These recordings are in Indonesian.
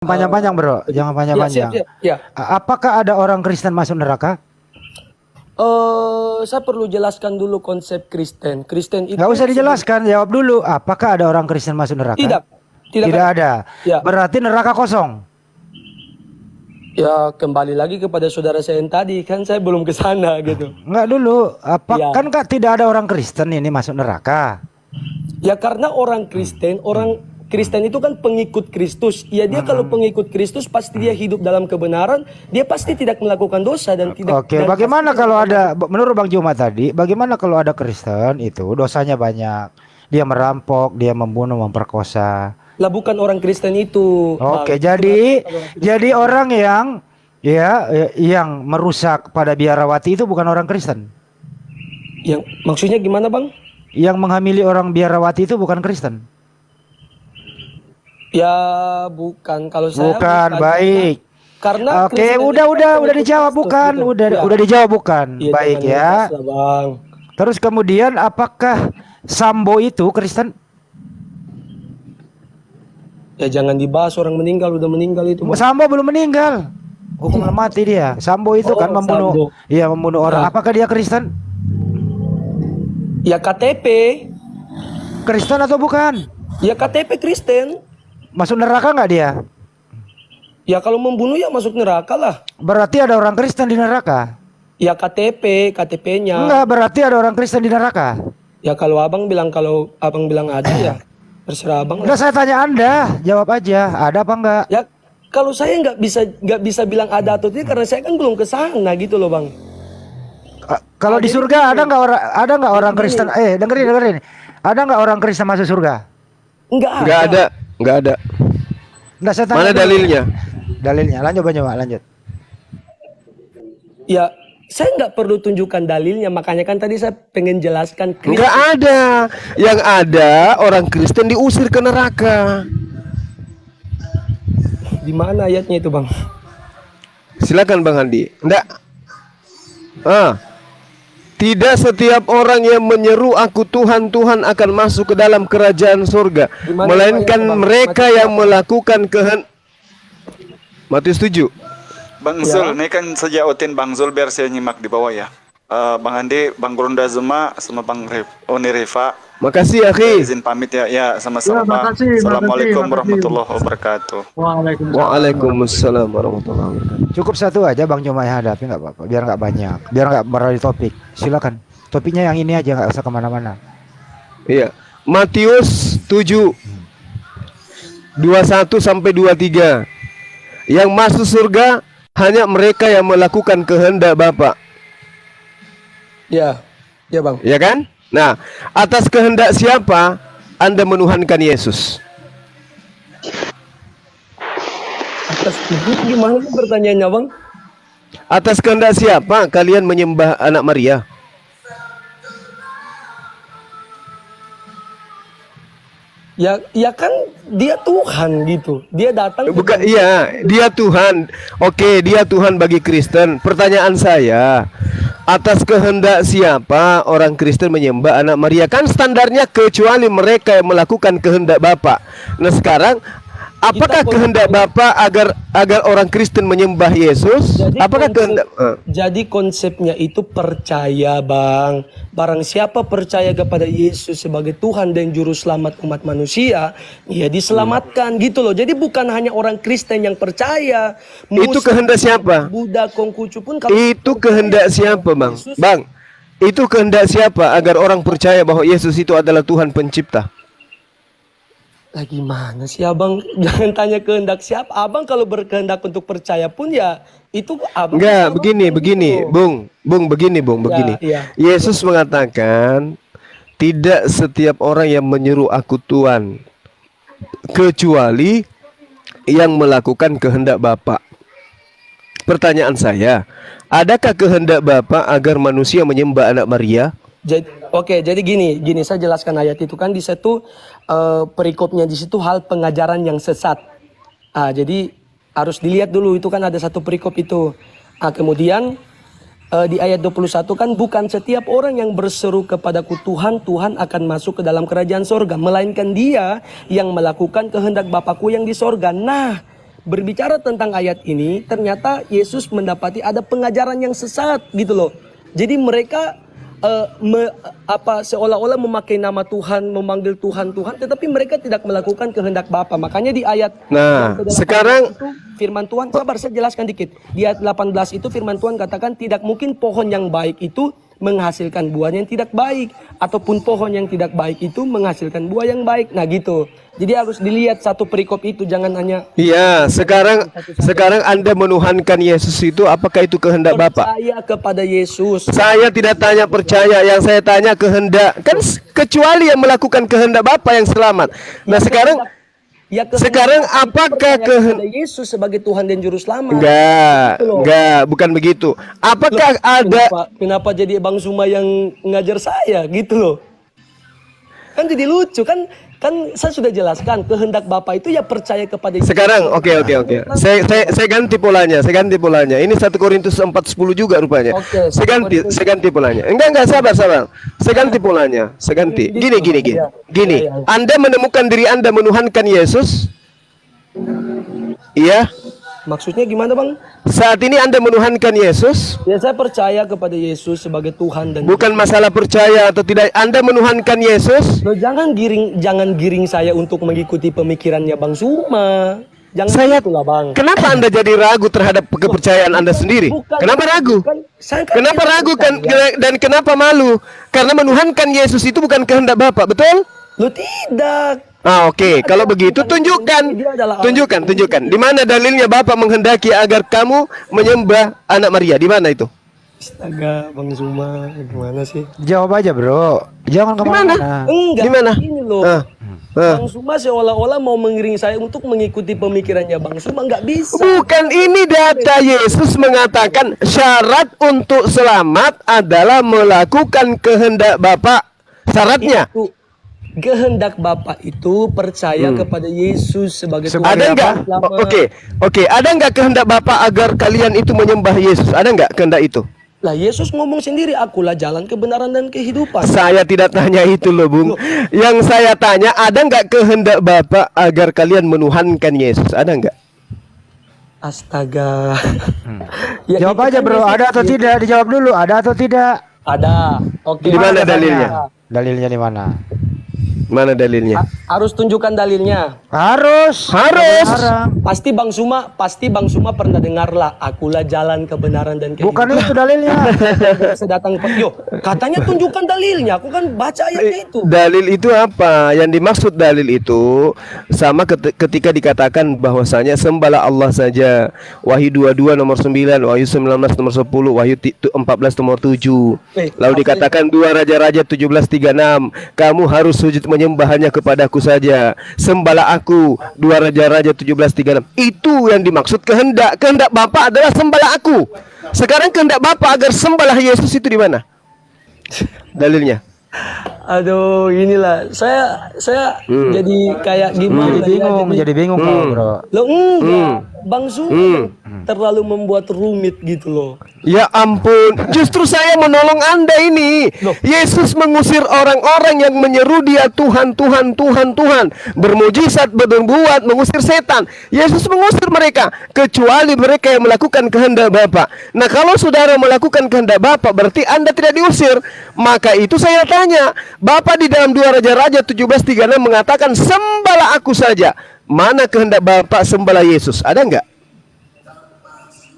Panjang-panjang bro, jangan Ya, panjang-panjang. siap. Ya. Apakah ada orang Kristen masuk neraka? Saya perlu jelaskan dulu konsep Kristen. Kristen itu Nggak usah dijelaskan, jawab dulu. Apakah ada orang Kristen masuk neraka? tidak Tidak ada. Ya. Berarti neraka kosong. Ya, kembali lagi kepada saudara saya yang tadi, kan saya belum ke sana gitu. Enggak dulu. Ya. Kan tidak ada orang Kristen ini masuk neraka. Ya karena orang Kristen itu kan pengikut Kristus. Ya dia kalau pengikut Kristus pasti dia hidup dalam kebenaran, dia pasti tidak melakukan dosa dan tidak. Oke, dan bagaimana pasti kalau ada, menurut Bang Juma tadi, bagaimana kalau ada Kristen itu dosanya banyak? Dia merampok, dia membunuh, memperkosa. lah bukan orang Kristen itu. Oke, Bang. jadi orang yang merusak pada biarawati itu bukan orang Kristen. Yang maksudnya gimana, Bang? Yang menghamili orang biarawati itu bukan Kristen. Ya bukan, kalau saya Bukan, baik. Karena Oke, Kristen itu udah pengikut dijawab Kristus, bukan? gitu. Udah dijawab bukan? Iya, Baik jangan ya. ngebahas lah, Bang. Terus kemudian apakah Sambo itu Kristen? Ya jangan dibahas, orang meninggal udah meninggal itu, Bang. Sambo belum meninggal. Hukuman mati dia. Sambo itu kan membunuh. Sambo. Iya, membunuh orang. Nah. Apakah dia Kristen? Ya KTP. Kristen atau bukan? Ya KTP Kristen. Masuk neraka nggak dia? Ya kalau membunuh ya masuk neraka lah. Berarti ada orang Kristen di neraka. Ya KTP-nya. Enggak, berarti ada orang Kristen di neraka. Ya kalau abang bilang ada ya terserah abang lah. Enggak, saya tanya Anda, jawab aja. Ada apa enggak? Ya kalau saya nggak bisa bilang ada atau tidak karena saya kan belum ke sana gitu loh, Bang. Kalau di surga ada nggak orang Kristen? Dengerin. Ada nggak orang Kristen masuk surga? Enggak Enggak ada. Enggak, saya tanya Mana dulu. dalilnya? Dalilnya. Lanjut. Ya saya nggak perlu tunjukkan dalilnya, makanya kan tadi saya pengen jelaskan. Enggak ada. Yang ada orang Kristen diusir ke neraka. Di mana ayatnya itu, Bang? Silakan Bang Andi. Enggak. Tidak setiap orang yang menyeru aku Tuhan, Tuhan akan masuk ke dalam kerajaan surga. Dimana Melainkan ayatnya, Bang? mereka yang melakukan Matius 7. Bang Zul, ini kan sejak Otin Bang Zul biar saya nyimak di bawah ya. Bang Andi, Bang Gurunda Zuma, sama Bang Oni Rifa. Makasih akhi. Izin pamit ya sama-sama. Ya, makasih, Assalamualaikum makasih. warahmatullahi wabarakatuh. Waalaikumsalam warahmatullahi wabarakatuh. Cukup satu aja Bang Juma yang hadapi, nggak apa-apa. Biar nggak banyak. Biar nggak beralih topik. Silakan. Topiknya yang ini aja, nggak usah kemana-mana. Iya. Matius 7 21 sampai 23. Yang masuk surga hanya mereka yang melakukan kehendak Bapa. Ya Bang. Ya kan? Nah, atas kehendak siapa Anda menuhankan Yesus? Atas itu gimana sih pertanyaannya, Bang? Atas kehendak siapa kalian menyembah anak Maria? Ya kan dia Tuhan gitu. Dia datang Bukan, iya, dia Tuhan. Oke, dia Tuhan bagi Kristen. Pertanyaan saya, atas kehendak siapa orang Kristen menyembah anak Maria? Kan standarnya kecuali mereka yang melakukan kehendak Bapa. Nah sekarang, apakah kehendak Bapa agar orang Kristen menyembah Yesus? Apakah kehendak? Jadi konsepnya itu percaya, Bang. Barang siapa percaya kepada Yesus sebagai Tuhan dan Juru Selamat umat manusia, ya diselamatkan gitu loh. Jadi bukan hanya orang Kristen yang percaya. Itu kehendak siapa? Buddha, Konghucu pun Itu kehendak siapa, Bang? Bang, itu kehendak siapa agar orang percaya bahwa Yesus itu adalah Tuhan pencipta? Gimana sih Abang? Jangan tanya kehendak siapa. Abang kalau berkehendak untuk percaya pun ya itu Abang. Enggak, begini, Bung, begini. Ya. Yesus mengatakan, tidak setiap orang yang menyeru aku Tuhan, kecuali yang melakukan kehendak Bapa. Pertanyaan saya, adakah kehendak Bapa agar manusia menyembah anak Maria? Jadi gini saya jelaskan ayat itu kan di situ perikopnya di situ hal pengajaran yang sesat. Jadi harus dilihat dulu itu kan ada satu perikop itu. Kemudian di ayat 21 kan bukan setiap orang yang berseru kepadaku Tuhan akan masuk ke dalam kerajaan sorga, melainkan dia yang melakukan kehendak Bapakku yang di sorga. Nah, berbicara tentang ayat ini, ternyata Yesus mendapati ada pengajaran yang sesat gitu loh. Jadi mereka seolah-olah memakai nama Tuhan, memanggil Tuhan Tuhan, tetapi mereka tidak melakukan kehendak Bapa. Makanya di ayat Nah, yang ke-18 sekarang itu firman Tuhan, sabar saya jelaskan dikit. Di ayat 18 itu firman Tuhan katakan tidak mungkin pohon yang baik itu menghasilkan buah yang tidak baik, ataupun pohon yang tidak baik itu menghasilkan buah yang baik. Nah gitu. Jadi harus dilihat satu perikop itu, jangan hanya iya, sekarang Anda menuhankan Yesus itu apakah itu kehendak Bapa? percaya kepada Yesus. Saya tidak tanya percaya, yang saya tanya kehendak. Kan kecuali yang melakukan kehendak Bapa yang selamat. Nah, sekarang sekarang apakah kehendak Yesus sebagai Tuhan dan juru selamat? enggak, bukan begitu. Apakah ada Kenapa jadi Bang Suma yang ngajar saya gitu loh? Kan jadi lucu kan saya sudah jelaskan kehendak Bapa itu ya percaya kepada Yesus. sekarang oke. Saya ganti polanya. Ini 1 Korintus 4:10 juga rupanya. Oke, Saya ganti polanya. Enggak, sabar. Saya ganti polanya. Gini. Anda menemukan diri Anda menuhankan Yesus? Iya. Maksudnya gimana Bang? Saat ini Anda menuhankan Yesus? Ya saya percaya kepada Yesus sebagai Tuhan dan Bukan masalah percaya atau tidak. Anda menuhankan Yesus? Loh, jangan giring saya untuk mengikuti pemikirannya Bang Suma. Jangan itulah Bang. Kenapa Anda jadi ragu terhadap kepercayaan Anda sendiri? Kenapa ragu? Kenapa ragu dan kenapa malu? Karena menuhankan Yesus itu bukan kehendak Bapa, betul? Loh tidak. Oke. Kalau begitu tunjukkan. Di mana dalilnya Bapa menghendaki agar kamu menyembah anak Maria? Di mana itu? Astaga, Bang Suma, gimana sih? Jawab aja bro, jangan kemana-mana. Enggak, Di mana? ini loh. Bang Suma seolah-olah mau mengiring saya untuk mengikuti pemikirannya Bang Suma, nggak bisa. Bukan, ini data Yesus mengatakan syarat untuk selamat adalah melakukan kehendak Bapa. Syaratnya. Itu, kehendak Bapa itu percaya kepada Yesus sebagai Tuhan. Ada enggak? Oke. Ada enggak kehendak Bapa agar kalian itu menyembah Yesus? Ada enggak kehendak itu? Lah Yesus ngomong sendiri, akulah jalan kebenaran dan kehidupan. Saya tidak tanya itu loh, Bung. Yang saya tanya, ada enggak kehendak Bapa agar kalian menuhankan Yesus? Ada enggak? Astaga. Ya, Jawab itu aja kan bro, Yesus. ada atau tidak? Dijawab dulu, ada atau tidak? Ada. Oke. Di mana Mana dalilnya? Dalilnya di mana? Mana dalilnya? Harus tunjukkan dalilnya. Harus. Larang. Pasti Bang Suma pernah dengar lah, akulah jalan kebenaran dan kehidupan. Bukan itu dalilnya. Sedatang katanya tunjukkan dalilnya. Aku kan baca ayatnya itu. Dalil itu apa? Yang dimaksud dalil itu sama ketika dikatakan bahwasanya sembahlah Allah saja. Wahyu 22 nomor 9, Wahyu 19 nomor 10, Wahyu 14 nomor 7. Lalu dikatakan 2 Raja-Raja 17:36, kamu harus sujud menyembah hanya kepadaku saja. Sembahlah aku. 2 Raja-Raja 17:36. Itu yang dimaksud kehendak. Kehendak Bapa adalah sembahlah aku. Sekarang kehendak Bapa agar sembahlah Yesus itu di mana? Dalilnya. Aduh, inilah saya jadi kayak gimana Jadi bingung kau bro. Lo enggak, Bang Suma terlalu membuat rumit gitu loh. Ya ampun, justru saya menolong Anda ini. Yesus mengusir orang-orang yang menyeru dia Tuhan, Tuhan, Tuhan, Tuhan, bermujizat, berbuat, mengusir setan. Yesus mengusir mereka, kecuali mereka yang melakukan kehendak Bapa. Nah, kalau saudara melakukan kehendak Bapa, berarti Anda tidak diusir. Maka itu saya tanya, Bapa di dalam 2 Raja-Raja 17:36 mengatakan, sembahlah aku saja. Mana kehendak Bapa sembahlah Yesus? Ada enggak?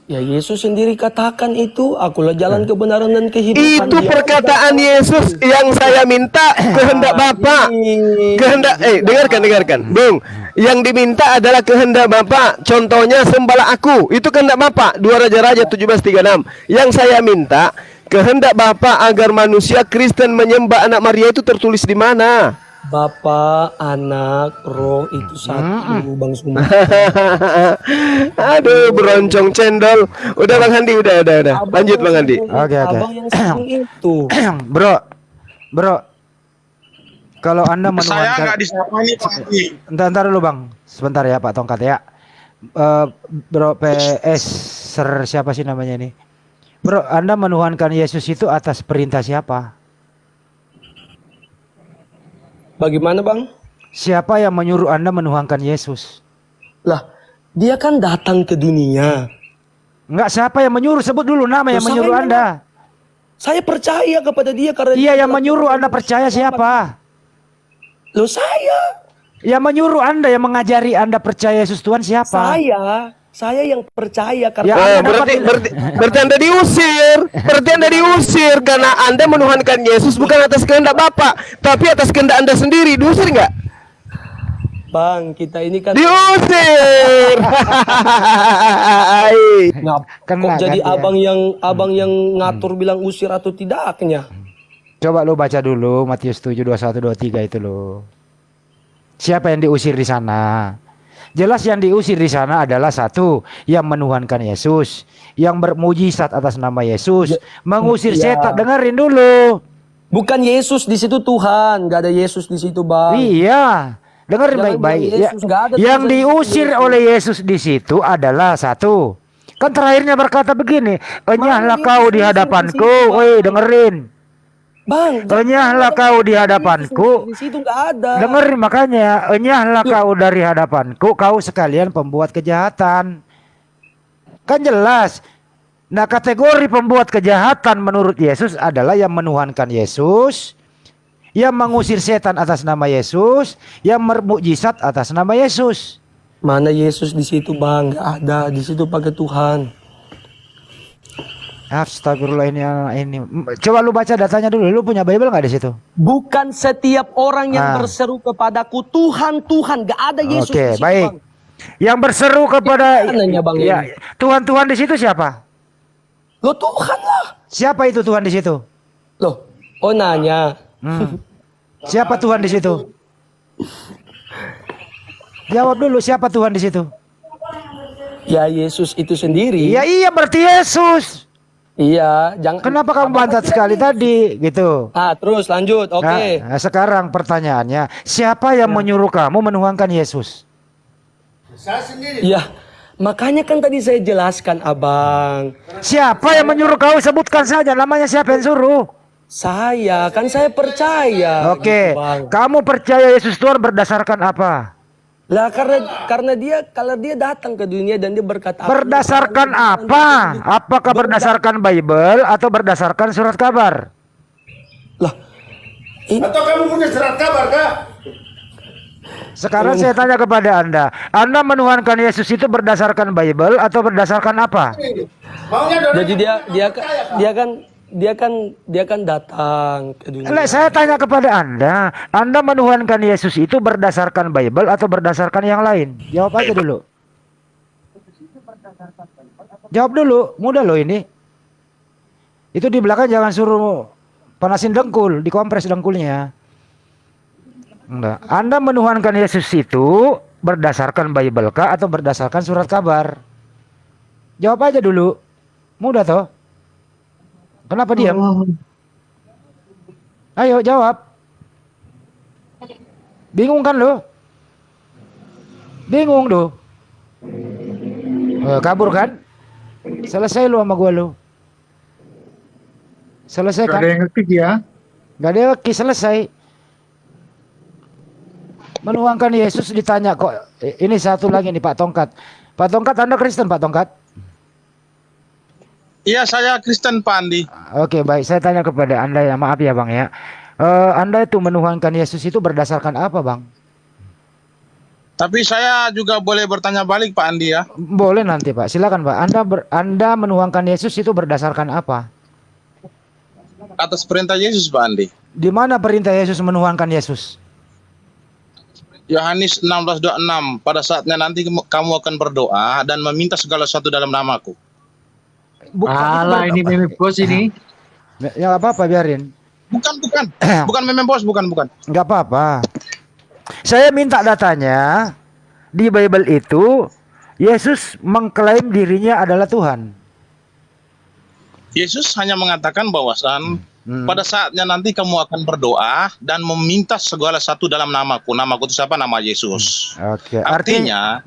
Ya Yesus sendiri katakan itu, akulah jalan kebenaran dan kehidupan. Itu perkataan Yesus. Yang saya minta kehendak Bapa. Kehendak dengarkan. Bung, yang diminta adalah kehendak Bapa. Contohnya sembahlah aku. Itu kehendak Bapa. 2 Raja-Raja 17:36. Yang saya minta kehendak Bapa agar manusia Kristen menyembah anak Maria itu tertulis di mana? Bapa, Anak, Roh itu satu, Bang Suma. Aduh, beroncong cendol. Udah Bang Handi, udah. Lanjut Bang Handi. Oke. Abang yang sering itu. Bro. Kalau Anda Saya menuhankan nggak disapa nih Pak Andi. Entar dulu Bang. Sebentar ya Pak Tongkat ya. Bro PS siapa sih namanya ini? Bro, Anda menuhankan Yesus itu atas perintah siapa? Bagaimana Bang? Siapa yang menyuruh Anda menuhankan Yesus? Lah, dia kan datang ke dunia. Enggak, siapa yang menyuruh? Sebut dulu nama yang Loh, menyuruh saya- Anda. Saya percaya kepada dia karena Iya, dia yang menyuruh Anda percaya siapa? Loh, saya Yang menyuruh Anda, yang mengajari Anda percaya Yesus Tuhan siapa? Saya yang percaya karena Ya, Oh, Anda berarti Anda diusir. Berarti Anda diusir karena Anda menuhankan Yesus bukan atas kehendak Bapak, tapi atas kehendak Anda sendiri. Diusir nggak? Bang, kita ini kan Diusir. Kena kok jadi kan dia. abang yang ngatur bilang usir atau tidaknya. Coba lo baca dulu Matius 7, 21, 23 itu lo. Siapa yang diusir di sana? Jelas yang diusir di sana adalah satu, yang menuhankan Yesus, yang bermujizat atas nama Yesus, mengusir iya. setan. Dengerin dulu. Bukan Yesus di situ Tuhan, nggak ada Yesus di situ, Bang. Iya, dengerin Jangan baik-baik. bilang Yesus, nggak ada Yang tulisan diusir Yesus. oleh Yesus di situ adalah satu. Kan terakhirnya berkata begini, enyahlah Mana kau Yesus di di hadapanku. situ, Bang? Woi, dengerin. Bang, Enyahlah kau di hadapanku. Di situ nggak ada. Dengerin makanya, enyahlah kau dari hadapanku, kau sekalian pembuat kejahatan. Kan jelas. Nah, kategori pembuat kejahatan menurut Yesus adalah yang menuhankan Yesus, yang mengusir setan atas nama Yesus, yang bermukjizat atas nama Yesus. Mana Yesus di situ, Bang? Nggak ada. Di situ pakai Tuhan. Astagfirullah, ini. Coba lu baca datanya dulu. Lu punya Bible nggak di situ? Bukan setiap orang yang Ah. berseru kepadaku Tuhan, Tuhan. Nggak ada Yesus Oke, di situ, baik. Bang. Yang berseru kepada Mananya, Bang, ya, ini? Tuhan di situ siapa? Loh, Tuhan lah. Siapa itu Tuhan di situ? Loh, oh nanya. Siapa Tuhan di situ? Jawab dulu, siapa Tuhan di situ? Ya Yesus itu sendiri. Iya berarti Yesus. Iya, jangan. Kenapa kamu bantat sekali tadi gitu? Ah, terus lanjut. Oke. Nah, sekarang pertanyaannya, siapa yang menyuruh kamu menuhankan Yesus? Ya, makanya kan tadi saya jelaskan, Abang. Siapa yang menyuruh kau? Sebutkan saja namanya, siapa yang suruh? Saya percaya. Oke, Gitu, Bang. kamu percaya Yesus Tuhan berdasarkan apa? Lah karena dia kalau dia datang ke dunia dan dia berkata Berdasarkan apa? Apakah berdasarkan Bible atau berdasarkan surat kabar? Lah, ini Atau kamu punya surat kabar kah? Sekarang saya tanya kepada Anda menuhankan Yesus itu berdasarkan Bible atau berdasarkan apa? Maunya jadi dia kan datang ke dunia. Saya tanya kepada Anda menuhankan Yesus itu berdasarkan Bible atau berdasarkan yang lain? Jawab aja dulu. Jawab dulu, mudah loh ini. Itu di belakang jangan suruh panasin dengkul, dikompres dengkulnya. Enggak. Anda menuhankan Yesus itu berdasarkan Bible kah atau berdasarkan surat kabar? Jawab aja dulu. Mudah toh? Kenapa diam? Ayo jawab. Bingung kan lo? Bingung lo? Kabur kan? Selesai lo sama gua lo. Selesai kan? Gak ada yang ngetik ya? Gak ada yang ngetik, selesai. Menuangkan Yesus ditanya kok. Ini satu lagi nih Pak Tongkat. Pak Tongkat, Anda Kristen Pak Tongkat? Iya, saya Kristen, Pak Andi. Oke, baik. Saya tanya kepada Anda ya, maaf ya Bang ya. Anda itu menuhankan Yesus itu berdasarkan apa Bang? Tapi saya juga boleh bertanya balik, Pak Andi ya. Boleh nanti Pak, silakan Pak. Anda menuhankan Yesus itu berdasarkan apa? Atas perintah Yesus, Pak Andi. Di mana perintah Yesus menuhankan Yesus? Yohanes 16:26. Pada saatnya nanti kamu akan berdoa dan meminta segala sesuatu dalam namaku. Alah, ini meme bos ini. Ya nggak apa-apa, biarin. Bukan. Bukan meme bos, bukan. Nggak apa-apa. Saya minta datanya. Di Bible itu Yesus mengklaim dirinya adalah Tuhan. Yesus hanya mengatakan bahwasan pada saatnya nanti kamu akan berdoa dan meminta segala sesuatu dalam namaku. Namaku itu siapa? Nama Yesus. Oke. Artinya,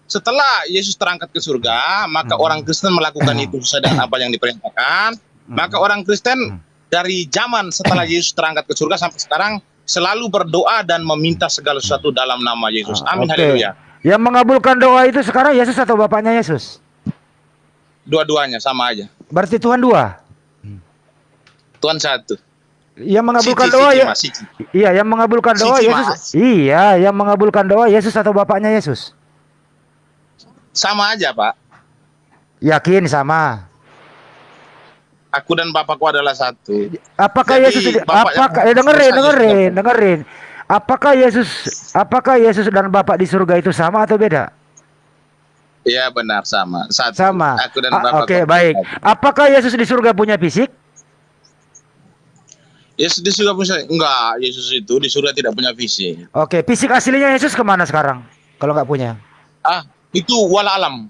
setelah Yesus terangkat ke surga, maka orang Kristen melakukan itu sesuai dengan apa yang diperintahkan. Maka orang Kristen dari zaman setelah Yesus terangkat ke surga sampai sekarang selalu berdoa dan meminta segala sesuatu dalam nama Yesus. Amin, Oke. haleluya. Yang mengabulkan doa itu sekarang Yesus atau bapaknya Yesus? Dua-duanya sama aja. Berarti Tuhan dua. Tuhan satu. Yang mengabulkan Siti, doa Siti, ya. Mas, Siti. Iya, yang mengabulkan doa Siti, Yesus. Mas. Iya, yang mengabulkan doa Yesus atau bapaknya Yesus? Sama aja, Pak. Yakin sama. Aku dan Bapakku adalah satu. Apakah Jadi, Yesus Bapak yang apakah mengabulkan dosa, dengerin. Apakah Yesus dan Bapak di surga itu sama atau beda? Iya benar sama. Satu. Sama. Aku dan Bapakku. Oke, baik. Apakah Yesus di surga punya fisik? Yesus di surga punya enggak, Yesus itu di surga tidak punya visi. Oke, fisik aslinya Yesus kemana sekarang? Kalau nggak punya. Itu wala alam.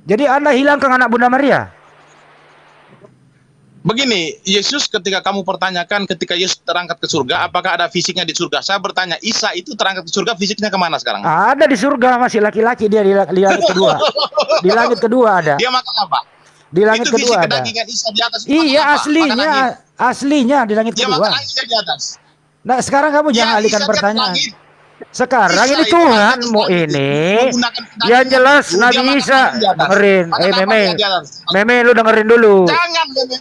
Jadi Anda hilangkan anak Bunda Maria? Begini, Yesus ketika kamu pertanyakan ketika Yesus terangkat ke surga, apakah ada fisiknya di surga? Saya bertanya, Isa itu terangkat ke surga, fisiknya kemana sekarang? Ada di surga, masih laki-laki dia di langit kedua. Di langit kedua ada. Dia makan apa? Di langit Itu fisik kedua ada. kedagingan Isa di atas. Iya, makan apa? aslinya di langit Dia kedua. makan angin di atas. Nah, sekarang kamu jangan Ya, alihkan Isa kan pertanyaan. langit. Sekarang Isa ini itu Tuhanmu atas langit. ini Menggunakan kedagingan. yang jelas Dia Nabi makan Isa angin di atas. dengerin. Makan apa Meme, dia di atas? Meme lu dengerin dulu. Jangan meme.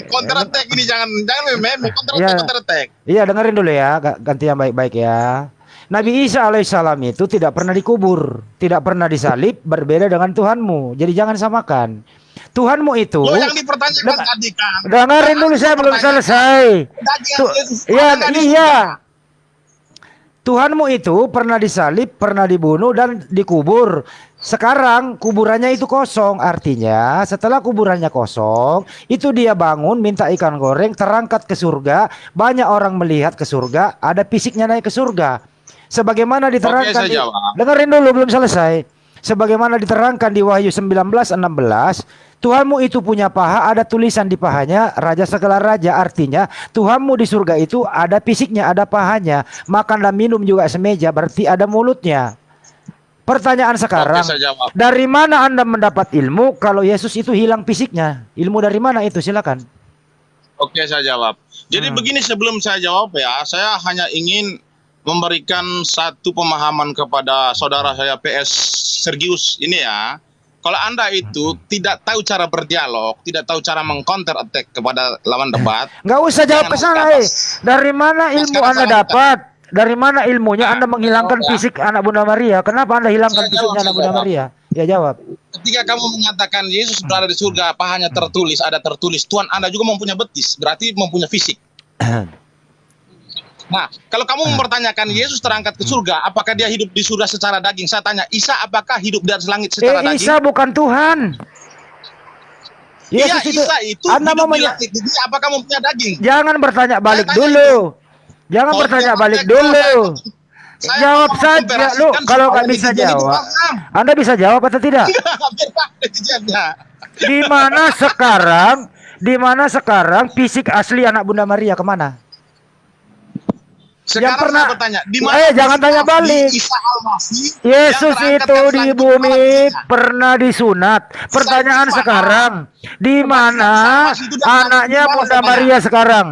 Counter attack ini jangan meme. Counter Ya. attack. Iya, dengerin dulu ya, ganti yang baik-baik ya. Nabi Isa alaihissalam itu tidak pernah dikubur, tidak pernah disalib, berbeda dengan Tuhanmu. Jadi jangan samakan. Tuhanmu itu Loh, yang dipertanyakan tadi kan. dengerin dulu, saya belum selesai. Kedagingan Yesus. Iya, Mana di iya. Tuhanmu itu pernah disalib, pernah dibunuh dan dikubur. Sekarang kuburannya itu kosong. Artinya setelah kuburannya kosong, itu dia bangun minta ikan goreng, terangkat ke surga. Banyak orang melihat ke surga, ada fisiknya naik ke surga. Sebagaimana diterangkan Oke, saya jawab. dengerin dulu, belum selesai. Sebagaimana diterangkan di Wahyu 19:16, Tuhanmu itu punya paha, ada tulisan di pahanya, Raja segala raja. Artinya Tuhanmu di surga itu ada fisiknya, ada pahanya. Makan dan minum juga semeja, berarti ada mulutnya. Pertanyaan sekarang, Oke, saya jawab. dari mana Anda mendapat ilmu kalau Yesus itu hilang fisiknya? Ilmu dari mana itu? Silakan. Oke, saya jawab. Jadi begini, sebelum saya jawab ya, saya hanya ingin memberikan satu pemahaman kepada saudara saya PS Sergius ini ya. Kalau Anda itu tidak tahu cara berdialog, tidak tahu cara mengcounter attack kepada lawan debat, Nggak usah jawab ke jangan sana. ke atas. Dari mana ilmu sekarang Anda saya dapat? Dari mana ilmunya Anda menghilangkan ya. fisik anak Bunda Maria? Kenapa Anda hilangkan Saya fisiknya jawab, anak saya Bunda jawab. Maria? Ya jawab. Ketika kamu mengatakan Yesus berada di surga, pahanya tertulis, ada tertulis, Tuhan Anda juga mempunyai betis, berarti mempunyai fisik. Nah, kalau kamu mempertanyakan Yesus terangkat ke surga, apakah dia hidup di surga secara daging? Saya tanya, Isa apakah hidup di atas langit secara daging? Isa bukan Tuhan. Iya, Yesus Isa itu Anda hidup mau di langit. Jadi apakah mempunyai daging? Jangan bertanya balik Saya tanya dulu. Jangan Kalau bertanya dia balik konteks, dulu. saya Jawab mau saja memkomparasikan lu. Kalau supaya nggak bisa netizen itu jawab, paham. Anda bisa jawab atau tidak? Biar paham netizennya. Di mana sekarang fisik asli anak Bunda Maria kemana? Sekarang pernah- saya bertanya, di mana jangan fisik tanya asli balik. Isa Al-Masih Yesus yang terangkat itu ke di langit bumi kepalanya? pernah disunat. Pertanyaan paham. sekarang, di mana Isa itu dan anaknya di mana Bunda saya tanya? Maria sekarang?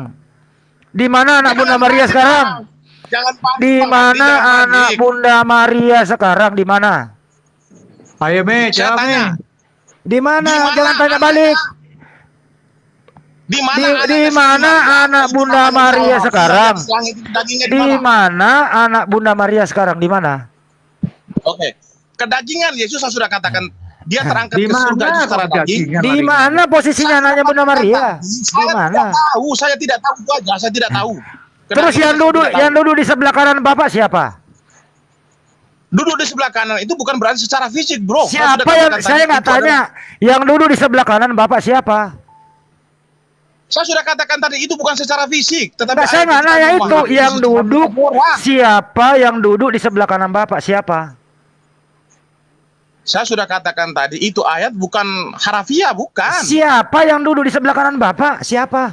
Di mana anak Bunda Maria sekarang? Jangan panik, Di Pak. mana Jangan anak panik. Bunda Maria sekarang? Di mana? Ayo Me, Saya jawab tanya, Me. Di mana? Di mana Jangan tanya anaknya? balik. Di mana Di anaknya mana Siti Maria? anak Bunda Itu Maria Al-Masih sekarang? yang langit itu dagingnya di Di mana? mana anak Bunda Maria sekarang? Di mana? Oke. Kedagingan Yesus saya sudah katakan dia terangkat Di ke surga mana itu secara kok daging. dagingnya? Di mana posisinya anaknya Bunda Maria? Di mana? Saya tidak tahu itu aja, saya tidak tahu. Terus yang duduk di sebelah kanan Bapak siapa? Duduk di sebelah kanan itu bukan berarti secara fisik, bro. Siapa yang saya nggak tanya? Yang duduk di sebelah kanan Bapak siapa? Saya sudah katakan tadi itu bukan secara fisik, tetapi Enggak, saya nggak kita nanya itu. memahami Yang secara duduk metafora. siapa? Yang duduk di sebelah kanan Bapak siapa? Saya sudah katakan tadi itu ayat bukan harafiah, bukan. Siapa yang duduk di sebelah kanan Bapak? Siapa?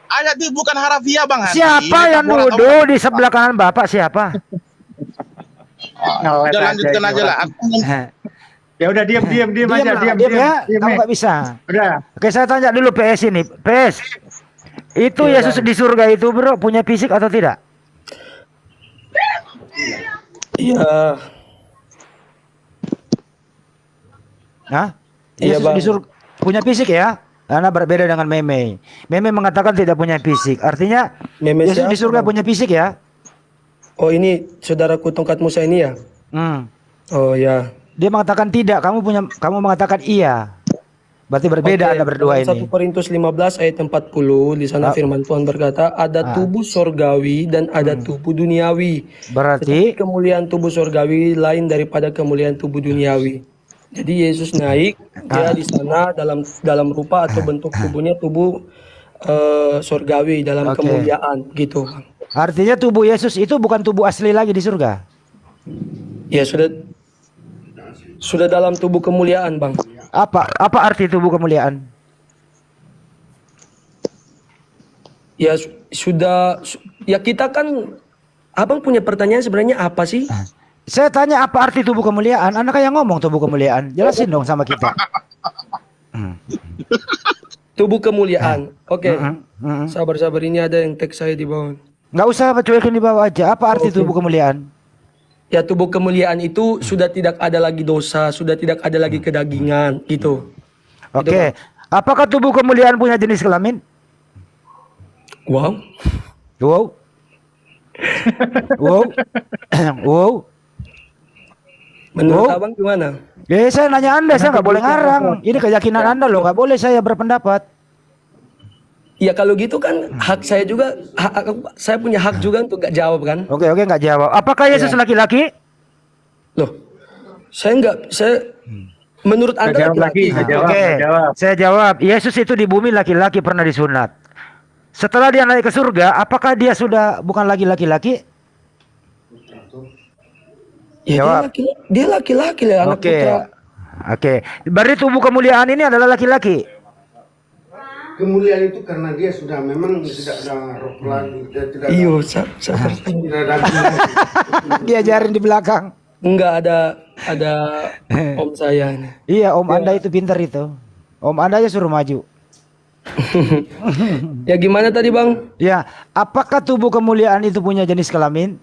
Ayat itu bukan harafiah, Bang Hadi. Siapa yang Metafora, duduk di sebelah kanan Bapak siapa? Udah lanjutkan aja lah. Ya udah diam Diam aja, lah, diam ya. diam, Kamu Me. nggak bisa. Udah. Oke, saya tanya dulu PS ini. PS, itu Ya, Yesus di surga itu bro punya fisik atau tidak? Iya, Nah, iya Yesus bang. punya fisik ya. Karena berbeda dengan Meme. Meme mengatakan tidak punya fisik. Artinya Meme Yesus di siapa surga bang? punya fisik ya. Oh ini saudaraku tongkat Musa ini ya? Hmm. Oh ya. Dia mengatakan tidak, kamu mengatakan iya. Berarti berbeda Oke, Anda berdua dalam 1 ini. Korintus 15 ayat 40 di sana Ah, firman Tuhan berkata ada ah. tubuh sorgawi dan ada tubuh duniawi. Tetapi Berarti kemuliaan tubuh sorgawi lain daripada kemuliaan tubuh duniawi. Jadi Yesus naik, dia di sana dalam rupa atau bentuk tubuhnya tubuh sorgawi dalam oke. kemuliaan gitu. Artinya tubuh Yesus itu bukan tubuh asli lagi di surga. Ya sudah dalam tubuh kemuliaan, Bang. Apa arti tubuh kemuliaan? Ya ya kita kan Abang punya pertanyaan sebenarnya apa sih? Saya tanya apa arti tubuh kemuliaan? Anda kayak ngomong tubuh kemuliaan. Jelasin dong sama kita. Tubuh kemuliaan. Oke. Mm-mm. Sabar-sabar ini ada yang teks saya di bawah. Nggak usah cuekin di bawah aja. Apa arti tubuh kemuliaan? Ya tubuh kemuliaan itu sudah tidak ada lagi dosa, sudah tidak ada lagi kedagingan gitu. Oke. Apakah tubuh kemuliaan punya jenis kelamin? Wow. Wow. Wow. Wow. Menurut Wow. Abang gimana? Saya nanya Anda, saya nggak boleh ngarang. Ini keyakinan Anda loh, nggak boleh saya berpendapat. Ya kalau gitu kan hak saya juga, saya punya hak juga untuk gak jawab kan? Oke, nggak jawab. Apakah Yesus laki-laki? Loh, saya menurut Anda Nggak jawab lagi, laki-laki. nggak jawab. Oke, jawab. saya jawab. Yesus itu di bumi laki-laki pernah disunat. Setelah dia naik ke surga, apakah dia sudah bukan lagi laki-laki? Ya Jawab. dia laki-laki lah, anak Oke. putra. Oke. Berarti tubuh kemuliaan ini adalah laki-laki. Kemuliaan itu karena dia sudah memang tidak ada roh lagi, tidak Iyo, tidak ada daging lagi. Diajarin di belakang. enggak ada om saya ini. Iya, om Anda itu pintar itu. Om Anda aja suruh maju. Ya gimana tadi Bang? Ya, apakah tubuh kemuliaan itu punya jenis kelamin?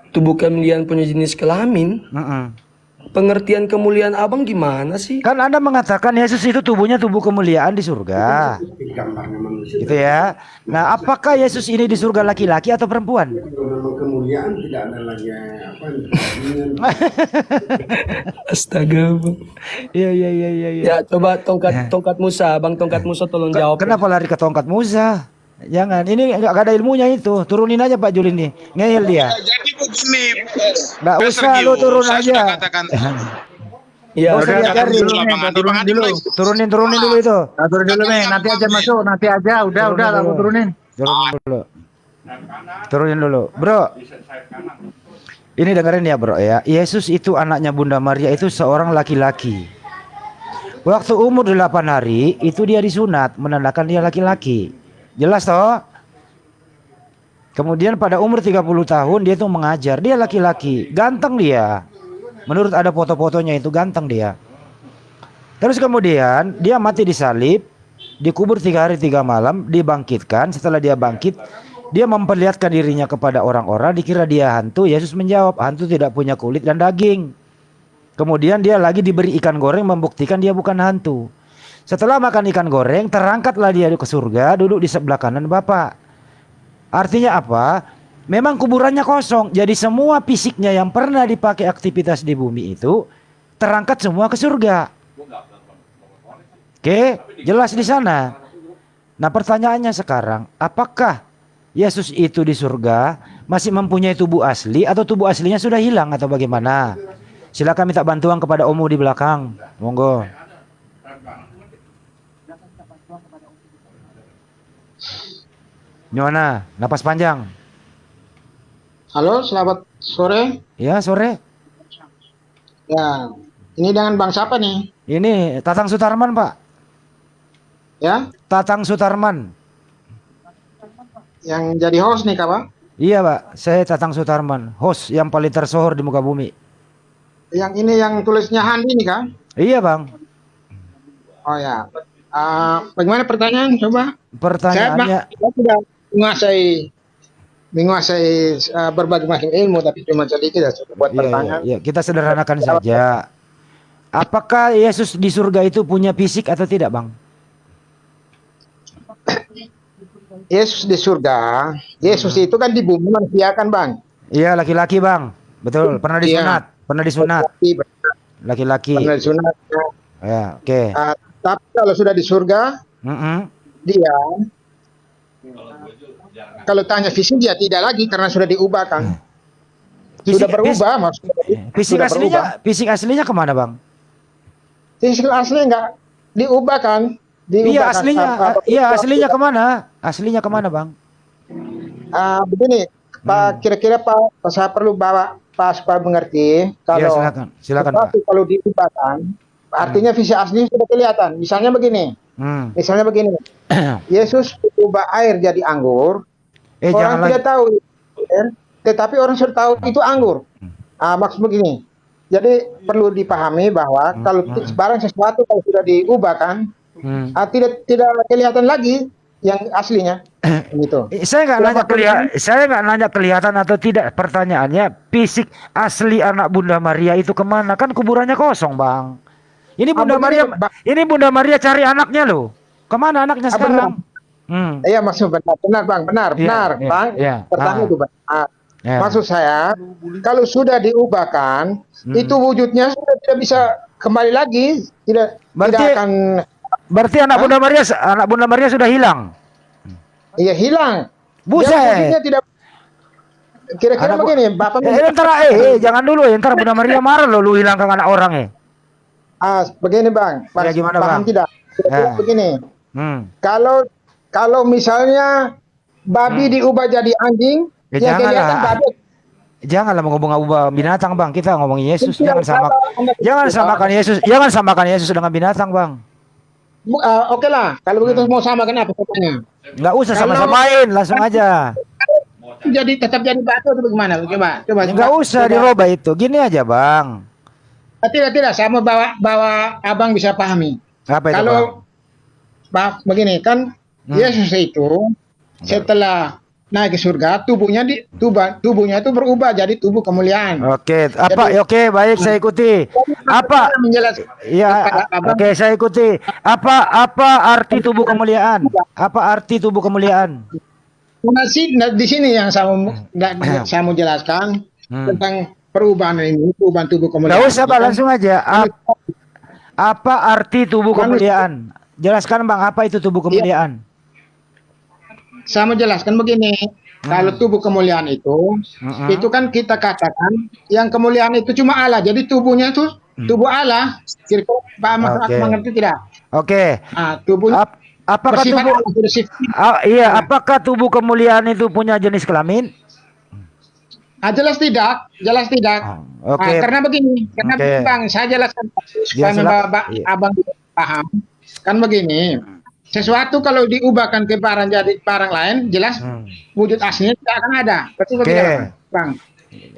Tubuh kemuliaan punya jenis kelamin. Mm-mm. Pengertian kemuliaan Abang gimana sih? Kan Anda mengatakan Yesus itu tubuhnya tubuh kemuliaan di surga. Gambarnya manusia. Gitu ya. Nah, apakah Yesus ini di surga laki-laki atau perempuan? Kalau memang kemuliaan tidak ada lagi apa Astaga Bang. Iya. Ya coba tongkat Musa, Bang tongkat Musa tolong jawab. Kenapa lari ke tongkat Musa? Jangan, ini nggak ada ilmunya itu. Turunin aja Pak Juli nih. Ngeyel dia. Jadi begini, Nggak Pak usah lu Sergio, turun saya aja. sudah katakan. Iya, Nggak usah Udah, diajarin. dulu, Bang Andi, Bang Andi mulai. Turunin dulu itu. Nah, turun dulu nih, nanti aja masuk, nanti aja. Udah, aku turunin. Turunin dulu. Bro. Ini dengerin ya bro ya. Yesus itu anaknya Bunda Maria itu seorang laki-laki. Waktu umur 8 hari itu dia disunat, menandakan dia laki-laki. Jelas toh? Kemudian pada umur 30 tahun dia itu mengajar. Dia laki-laki, ganteng dia. Menurut ada foto-fotonya itu ganteng dia. Terus kemudian dia mati disalib, dikubur 3 hari 3 malam, dibangkitkan. Setelah dia bangkit, dia memperlihatkan dirinya kepada orang-orang, dikira dia hantu. Yesus menjawab, hantu tidak punya kulit dan daging. Kemudian dia lagi diberi ikan goreng membuktikan dia bukan hantu. Setelah makan ikan goreng, terangkatlah dia ke surga, duduk di sebelah kanan Bapa. Artinya apa? Memang kuburannya kosong. Jadi semua fisiknya yang pernah dipakai aktivitas di bumi itu terangkat semua ke surga. Oke, jelas di sana. Nah, pertanyaannya sekarang, apakah Yesus itu di surga masih mempunyai tubuh asli atau tubuh aslinya sudah hilang atau bagaimana? Silakan minta bantuan kepada Omu di belakang. Monggo. Gimana? Napas panjang. Halo, selamat sore. Ya, sore. Ya, ini dengan Bang siapa nih? Ini Tatang Sutarman, Pak. Ya, Tatang Sutarman. yang jadi host nih, Kak, Bang. Iya, Pak. Saya Tatang Sutarman, host yang paling tersohor di muka bumi. Yang ini yang tulisnya Handi nih, Kak. Iya, Bang. Oh ya. Bagaimana pertanyaan? Coba. Pertanyaannya, Saya sudah menguasai menguasai berbagai macam ilmu, tapi cuma sedikit ya buat Iya, pertanyaan. iya. Kita sederhanakan saja. Apakah Yesus di surga itu punya fisik atau tidak, Bang? Yesus di surga, Yesus itu kan di bumi manusia kan, Bang? Iya, laki-laki, Bang. Betul, pernah disunat. Iya. Pernah disunat. Laki-laki. Pernah disunat. Ya, oke. Tapi kalau sudah di surga, Mm-mm. dia kalau tanya fisik dia tidak lagi karena sudah diubahkan. Sudah berubah, maksudnya. Fisik Sudah aslinya, berubah. fisik aslinya kemana, Bang? Fisik aslinya enggak diubahkan. Iya, aslinya, iya Apa- aslinya kemana? Aslinya kemana, Bang? begini, Pak, kira-kira Pak, saya perlu bawa Pak supaya mengerti. Iya, Kalau silakan, silakan, Pak. sesuatu kalau diubahkan, artinya fisik aslinya sudah kelihatan. Misalnya begini, Hmm. Yesus ubah air jadi anggur. Orang Jangan tidak tahu, tetapi orang sudah tahu itu anggur. Maksud begini. Jadi perlu dipahami bahwa kalau barang sesuatu kalau sudah diubahkan, tidak kelihatan lagi yang aslinya. Gitu. Saya nggak nanya kelihatan atau tidak. Pertanyaannya, fisik asli anak Bunda Maria itu kemana? Kan kuburannya kosong, Bang. Ini Bunda Maria, ini Bunda Maria cari anaknya loh. Kemana anaknya sekarang? Iya, maksud benar, Bang, benar, Iya, Bang. iya. Pertanyaan itu, Bang. Ya. Maksud saya, kalau sudah diubahkan, itu wujudnya sudah tidak bisa kembali lagi, tidak akan. Berarti anak Bunda Maria sudah hilang. Iya, hilang. Buset. Dia wujudnya tidak. Kira-kira begini, Bapak. Jangan dulu ya. Ntar Bunda Maria marah loh, lu hilangkan anak orang ya. Begini, Bang. Ya, gimana, paham Bang? tidak? Kira-kira begini. Kalau misalnya babi diubah jadi anjing, ya kelihatan babi. Janganlah ngomong binatang, Bang. Kita ngomongin Yesus. Jangan samakan Yesus dengan binatang, Bang. Oke lah, kalau begitu mau samakan apa katanya? Nggak usah sama-samain, langsung aja. Tetap jadi batu atau bagaimana? Coba. Nggak usah dirubah itu. Gini aja, Bang. Tidak. Saya mau bawa abang bisa pahami. Apa itu, Kalau begini kan, Yesus itu setelah naik ke surga, tubuhnya itu berubah jadi tubuh kemuliaan. Oke, oke, baik, saya ikuti. Apa? Ya, oke, saya ikuti. Apa arti tubuh kemuliaan? Apa arti tubuh kemuliaan? Di sini yang saya mau jelaskan tentang perubahan ini, perubahan tubuh kemuliaan. Nggak usah, Pak, langsung aja. Apa arti tubuh kemuliaan? Jelaskan, Bang, apa itu tubuh kemuliaan? Saya mau jelaskan begini, kalau tubuh kemuliaan itu kan kita katakan yang kemuliaan itu cuma Allah. Jadi tubuhnya itu tubuh Allah. Kira-kira Pak mengerti tidak? Oke. Tubuhnya apakah tubuh? Apakah tubuh kemuliaan itu punya jenis kelamin? Jelas tidak. Oke. Karena begini, Bang, saya jelaskan supaya abang paham. Kan begini. Sesuatu kalau diubahkan ke barang jadi barang lain, jelas wujud aslinya tidak akan ada. Betul tidak, Bang?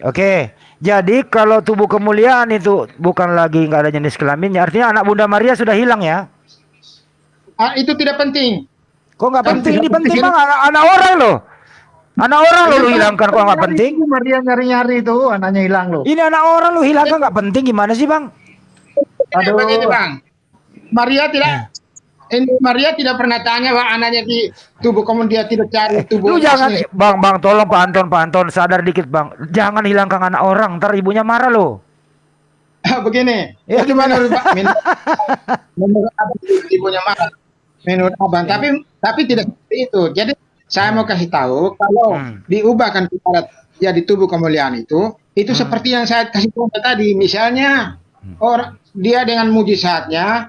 Oke. Jadi kalau tubuh kemuliaan itu bukan lagi nggak ada jenis kelaminnya, artinya anak Bunda Maria sudah hilang ya? Itu tidak penting. Kok nggak penting? Ini penting, Bang. Anak orang loh. Anak orang lo hilangkan, kok nggak penting? Maria nyari-nyari itu anaknya hilang loh. Ini anak orang lo hilangkan nggak penting, gimana sih, Bang? Begini, Bang. Maria tidak pernah tanya bahwa anaknya di tubuh, kemudian dia tidak cari tubuh. Lu jangan, Bang, tolong Pak Anton, sadar dikit, Bang. Jangan hilangkan anak orang, ntar ibunya marah loh. Begini, Ya, gimana Pak? Menurut abang ibunya marah. Menurut abang, tapi tidak seperti itu. Jadi saya mau kasih tahu kalau diubahkan kepada ya di tubuh kemuliaan itu seperti yang saya kasih tahu tadi. Misalnya dia dengan mujizatnya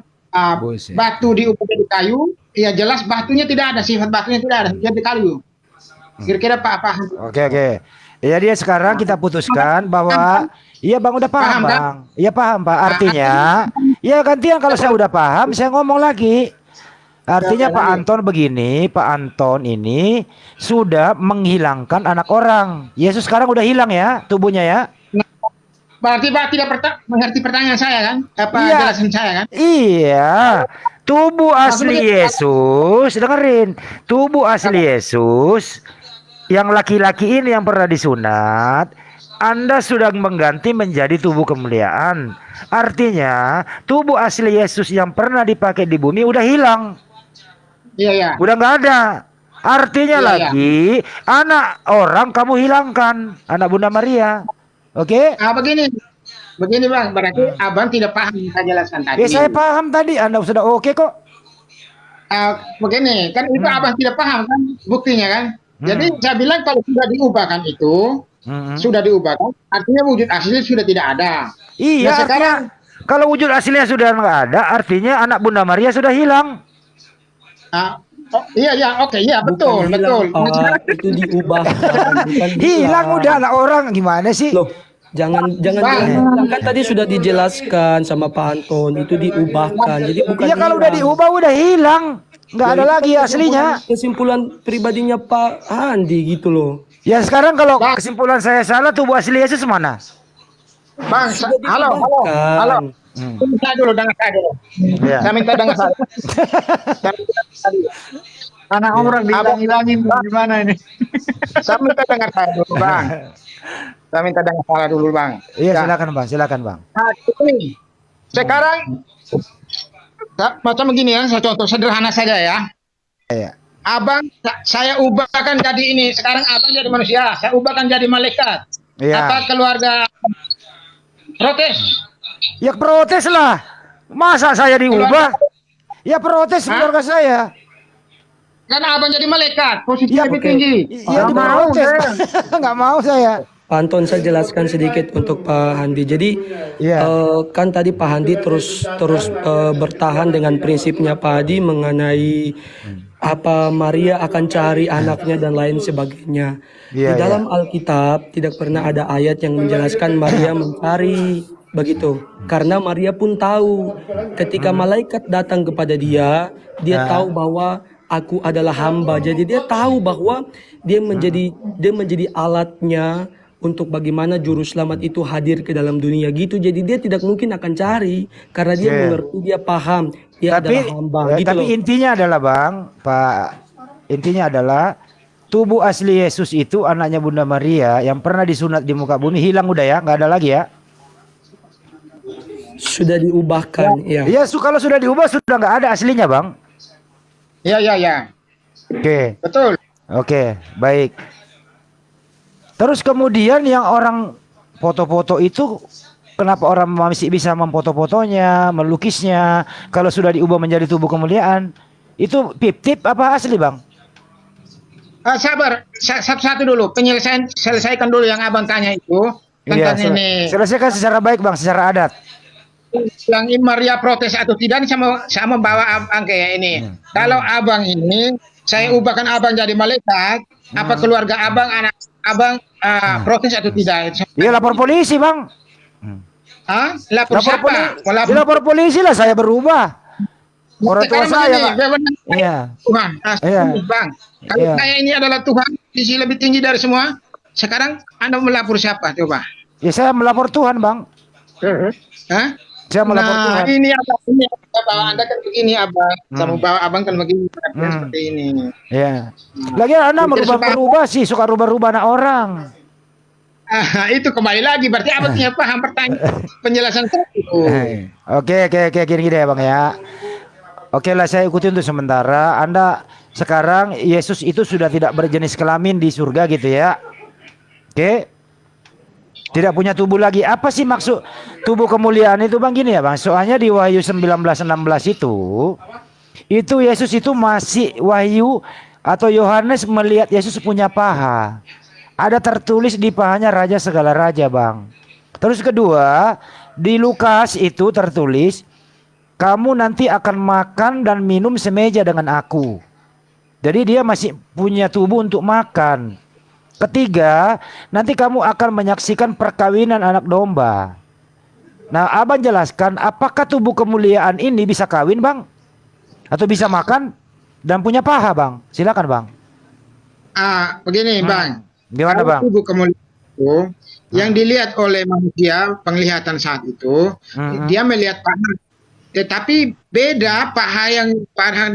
batu diubah jadi kayu, ya jelas batunya tidak ada, sifat batunya tidak ada, jadi kayu. Kira-kira Pak paham? Oke. Ya, dia sekarang kita putuskan bahwa iya, Bang, udah paham, Bang. Iya, paham, Pak. Artinya, ya gantian kalau saya udah paham, saya ngomong lagi. Artinya Pak Anton begini, Pak Anton ini sudah menghilangkan anak orang. Yesus sekarang udah hilang ya tubuhnya ya. Berarti Pak tidak mengerti pertanyaan saya kan? Jelasan saya kan? Iya. Tubuh asli Yesus, dengerin. Tubuh asli Yesus yang laki-laki ini yang pernah disunat, Anda sudah mengganti menjadi tubuh kemuliaan. Artinya, tubuh asli Yesus yang pernah dipakai di bumi udah hilang. Iya, ya. Udah nggak ada. Artinya Iya, lagi, anak orang kamu hilangkan. Anak Bunda Maria. Oke? Begini. Begini Bang, berarti Abang tidak paham yang saya jelaskan tadi. Ya saya paham tadi. Anda sudah oke kok. Begini, kan itu Abang tidak paham kan buktinya kan. Jadi saya bilang kalau sudah diubahkan itu, sudah diubahkan, artinya wujud aslinya sudah tidak ada. Iya, Nah, sekarang kalau wujud aslinya sudah nggak ada, artinya anak Bunda Maria sudah hilang. Iya, oke, iya, betul, Bukan betul. hilang, Pak. Itu diubahkan, bukan Hilang udah anak orang, gimana sih? Loh, jangan kan tadi sudah dijelaskan sama Pak Anton, itu diubahkan. Jadi bukan Iya kalau udah hilang. diubah udah hilang, nggak ada lagi aslinya. Kesimpulan pribadinya Pak Handi gitu loh. Ya sekarang kalau kesimpulan saya salah, tubuh asli Yesus mana? Bang, halo. Saya dulu, dengar saya dulu. Ya. Saya minta dengar saya. Anak orang dihilang-hilangin gimana ini? Saya minta dengar saya dulu, Bang. Saya minta dengar saya dulu, Bang. Iya Ya. silakan bang. Nah, ini sekarang macam begini ya, saya contoh sederhana saja ya. Iya. Abang, saya ubahkan jadi ini. Sekarang abang jadi manusia, saya ubahkan jadi malaikat. Iya. Apa keluarga protes? Ya protes lah. Masa saya diubah? Ya protes keluarga saya. Karena abang jadi malaikat, posisi Ya, lebih oke. tinggi. Ya diprotes. Nggak mau saya. Pak Anton, saya jelaskan sedikit untuk Pak Handi. Jadi Iya. kan tadi Pak Handi terus bertahan dengan prinsipnya Pak Hadi mengenai apa Maria akan cari anaknya dan lain sebagainya. Iya, Di dalam Alkitab tidak pernah ada ayat yang menjelaskan Maria mencari begitu. Karena Maria pun tahu ketika malaikat datang kepada dia tahu bahwa aku adalah hamba. Jadi dia tahu bahwa dia menjadi alatnya untuk bagaimana juru selamat itu hadir ke dalam dunia gitu. Jadi dia tidak mungkin akan cari karena dia mengerti, dia paham dia adalah hamba gitu tapi loh. intinya adalah bang, intinya adalah tubuh asli Yesus itu anaknya Bunda Maria yang pernah disunat di muka bumi hilang udah ya, nggak ada lagi ya. Sudah diubahkan ya. Iya, kalau sudah diubah sudah nggak ada aslinya bang. Iya. Oke. Betul. Oke, baik. Terus kemudian yang orang foto-foto itu, kenapa orang masih bisa memfoto-fotonya, melukisnya, kalau sudah diubah menjadi tubuh kemuliaan? Itu tip apa asli bang? Sabar, satu-satu dulu. Selesaikan dulu yang abang tanya itu tentang ini. Selesaikan secara baik bang, secara adat. Yang ini Maria protes atau tidak, ini sama bawa abang kayak ini. Kalau abang ini, saya ubahkan abang jadi malaikat, apa keluarga abang, anak abang protes atau tidak? Iya lapor polisi bang. Lapor siapa? Lapor polisi lah, saya berubah. Orang tua saya pak. Iya. Tuhan, Iya. bang. Kalau saya ini adalah Tuhan, sisi lebih tinggi dari semua. Sekarang Anda melapor siapa? Coba. Ya saya melapor Tuhan bang. Saya melapor Tuhan. Ini bawa Anda kan begini abang, sama bawa abang kan begini, seperti ini. Ya. Lagi Anda merubah-rubah sih, suka rubah-rubah anak orang. Itu kembali lagi, berarti abang punya paham pertanyaan penjelasan itu. Oke, gini deh bang ya. Oke lah, saya ikuti untuk sementara. Anda sekarang Yesus itu sudah tidak berjenis kelamin di surga gitu ya. Oke. Tidak punya tubuh lagi. Apa sih maksud tubuh kemuliaan itu bang? Gini ya bang. Soalnya di Wahyu 19:16 itu Yesus itu masih Wahyu atau Yohanes melihat Yesus punya paha. Ada tertulis di pahanya Raja segala raja bang. Terus kedua di Lukas itu tertulis, kamu nanti akan makan dan minum semeja dengan aku. Jadi dia masih punya tubuh untuk makan. Ketiga, nanti kamu akan menyaksikan perkawinan anak domba. Nah, abang jelaskan apakah tubuh kemuliaan ini bisa kawin bang? Atau bisa makan dan punya paha bang? Silakan bang. Begini bang. Gimana bang? Tubuh kemuliaan itu yang dilihat oleh manusia, penglihatan saat itu, dia melihat paha. Tetapi beda paha yang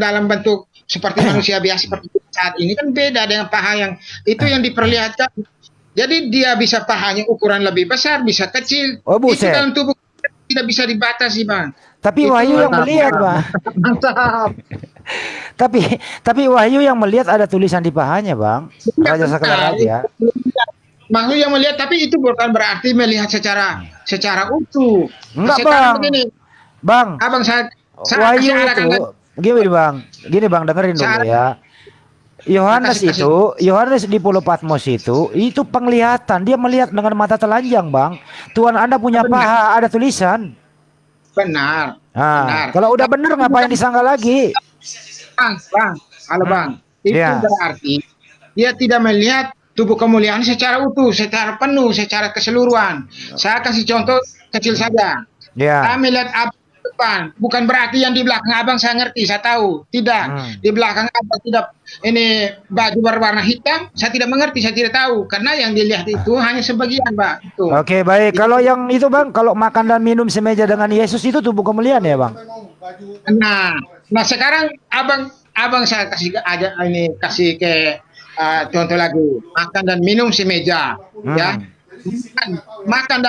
dalam bentuk seperti manusia biasa seperti saat ini kan beda dengan paha yang itu yang diperlihatkan. Jadi dia bisa pahanya ukuran lebih besar, bisa kecil. Oh, Itu buset. dalam tubuh tidak bisa dibatasi, Bang. Tapi Itu Wahyu yang mantap, melihat, Bang. Mantap. Tapi Wahyu yang melihat ada tulisan di pahanya, Bang. Raja Sakala Raja. Makhluk yang melihat, tapi itu bukan berarti melihat secara utuh. Enggak, Sekarang Bang. begini, Bang, Abang saya Wahyu kasih arahkan itu gini Bang, dengerin dulu Saat- ya. Yohanes Kasih. Yohanes di Pulau Patmos itu penglihatan, dia melihat dengan mata telanjang, Bang. Tuhan Anda punya paha, ada tulisan. benar. Nah, Benar. kalau udah bener ngapain disangka lagi? Bang, halo Bang. Itu Iya. berarti dia tidak melihat tubuh kemuliaan secara utuh, secara penuh, secara keseluruhan. Saya kasih contoh kecil saja. Ya. Saya melihat abang depan, bukan berarti yang di belakang abang saya ngerti, saya tahu. Tidak, di belakang abang tidak ini baju berwarna hitam, saya tidak mengerti, saya tidak tahu. Karena yang dilihat itu hanya sebagian, Bang. Itu. Oke, baik. Kalau yang itu, Bang, kalau makan dan minum semeja dengan Yesus itu tubuh kemuliaan ya, Bang? Nah sekarang abang saya kasih ke contoh lagi, makan dan minum semeja, ya. Makan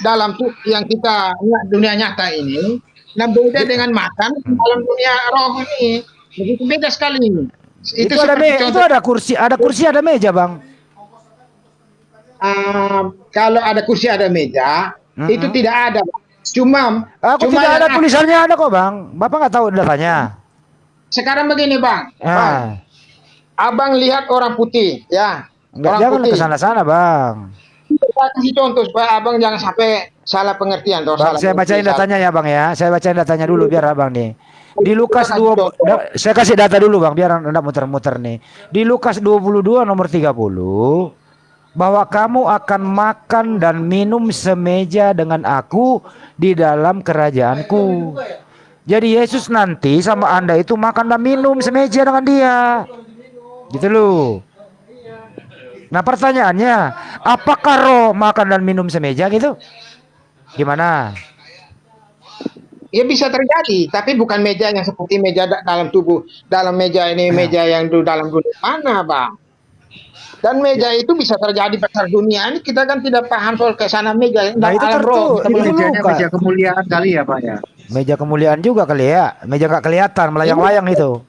dalam tuh yang kita dunia nyata ini, nah beda dengan makan dalam dunia roh ini, begitu beda sekali. Itu ada kursi, ada meja, Bang. Kalau ada kursi ada meja, itu tidak ada. Cuma Tidak ada tulisannya ada kok, Bang. Bapak nggak tahu datanya. sekarang begini, Bang. Ah. Abang lihat orang putih, ya. Orang Jangan putih. ke sana-sana, Bang. Saya kasih contoh supaya abang jangan sampai salah pengertian. Bang, saya bacain datanya ya, Bang ya. Saya bacain datanya dulu biar Abang nih. Di Lukas 2, saya kasih data dulu, Bang, biar Anda muter-muter nih. Di Lukas 22 nomor 30, bahwa kamu akan makan dan minum semeja dengan aku di dalam kerajaanku. Jadi Yesus nanti sama Anda itu makan dan minum semeja dengan dia. Gitu loh. Nah pertanyaannya, apakah roh makan dan minum semeja gitu? Gimana? Ya bisa terjadi, tapi bukan meja yang seperti meja dalam tubuh. Dalam meja ini meja yang dalam dunia mana, Bang? Dan meja itu bisa terjadi besar dunia ini, kita kan tidak paham soal ke sana meja. Nah itu alam roh. itu Mejanya luka. meja kemuliaan kali ya, Pak ya. Meja kemuliaan juga kali ya. Meja nggak kelihatan, melayang-layang itu.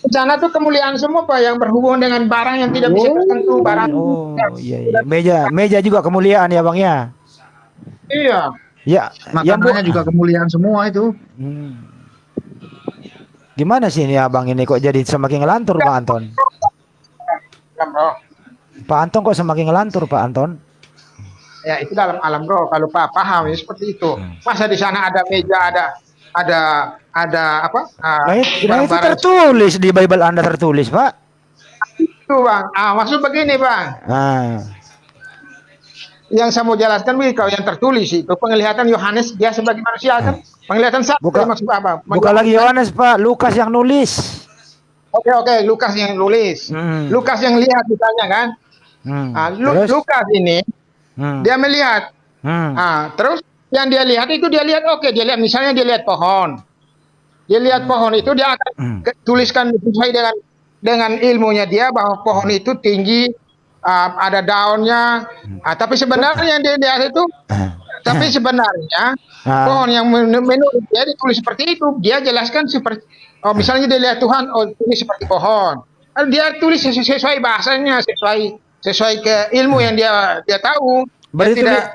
Di sana tuh kemuliaan semua, Pak, yang berhubungan dengan barang yang tidak bisa tersentuh, barang. Oh iya. Meja juga kemuliaan ya, Bang ya. Iya. Ya, Makanannya juga kemuliaan semua itu. Gimana sih ini Abang ini kok jadi semakin ngelantur, Pak Anton? Alam roh. Pak Anton kok semakin ngelantur, Pak Anton? Ya itu dalam alam roh. Kalau Pak paham ya seperti itu. Masa di sana ada meja, ada apa? Nah itu barang-barang tertulis di Bible Anda tertulis, Pak. itu, Bang. Maksud begini, Bang. Yang saya mau jelaskan begini, kalau yang tertulis itu penglihatan Yohanes dia sebagai manusia kan. Penglihatan saya maksud apa? Bukan lagi Yohanes, Pak. Lukas yang nulis. Oke, Lukas yang nulis. Lukas yang lihat misalnya kan. Terus? Lukas ini dia melihat. Terus yang dia lihat itu dia lihat misalnya dia lihat pohon. Dia lihat pohon itu dia akan tuliskan sesuai dengan ilmunya dia bahwa pohon itu tinggi, ada daunnya. Tapi sebenarnya yang dia lihat itu pohon yang menurut dia ditulis seperti itu, dia jelaskan seperti misalnya dia lihat Tuhan, tulis seperti pohon. Dia tulis sesuai bahasanya, sesuai ke ilmu yang dia tahu.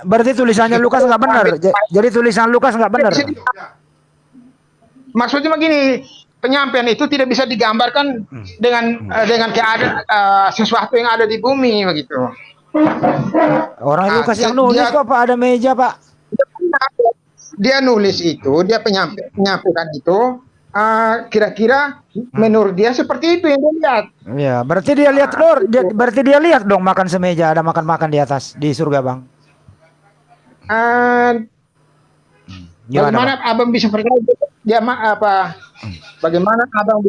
Berarti tulisannya Lukas nggak benar. Jadi tulisan Lukas nggak benar. Maksudnya begini, penyampaian itu tidak bisa digambarkan dengan keadaan sesuatu yang ada di bumi begitu. Orang Lukas yang nulis kok, Pak, ada meja, Pak. Dia nulis itu, dia menyampaikan itu. Kira-kira menurut dia seperti itu yang dia lihat. Ya, berarti dia lihat berarti dia lihat dong makan semeja, ada makan-makan di atas di surga, Bang. Bagaimana Abang bisa percaya dia apa? Bagaimana Abang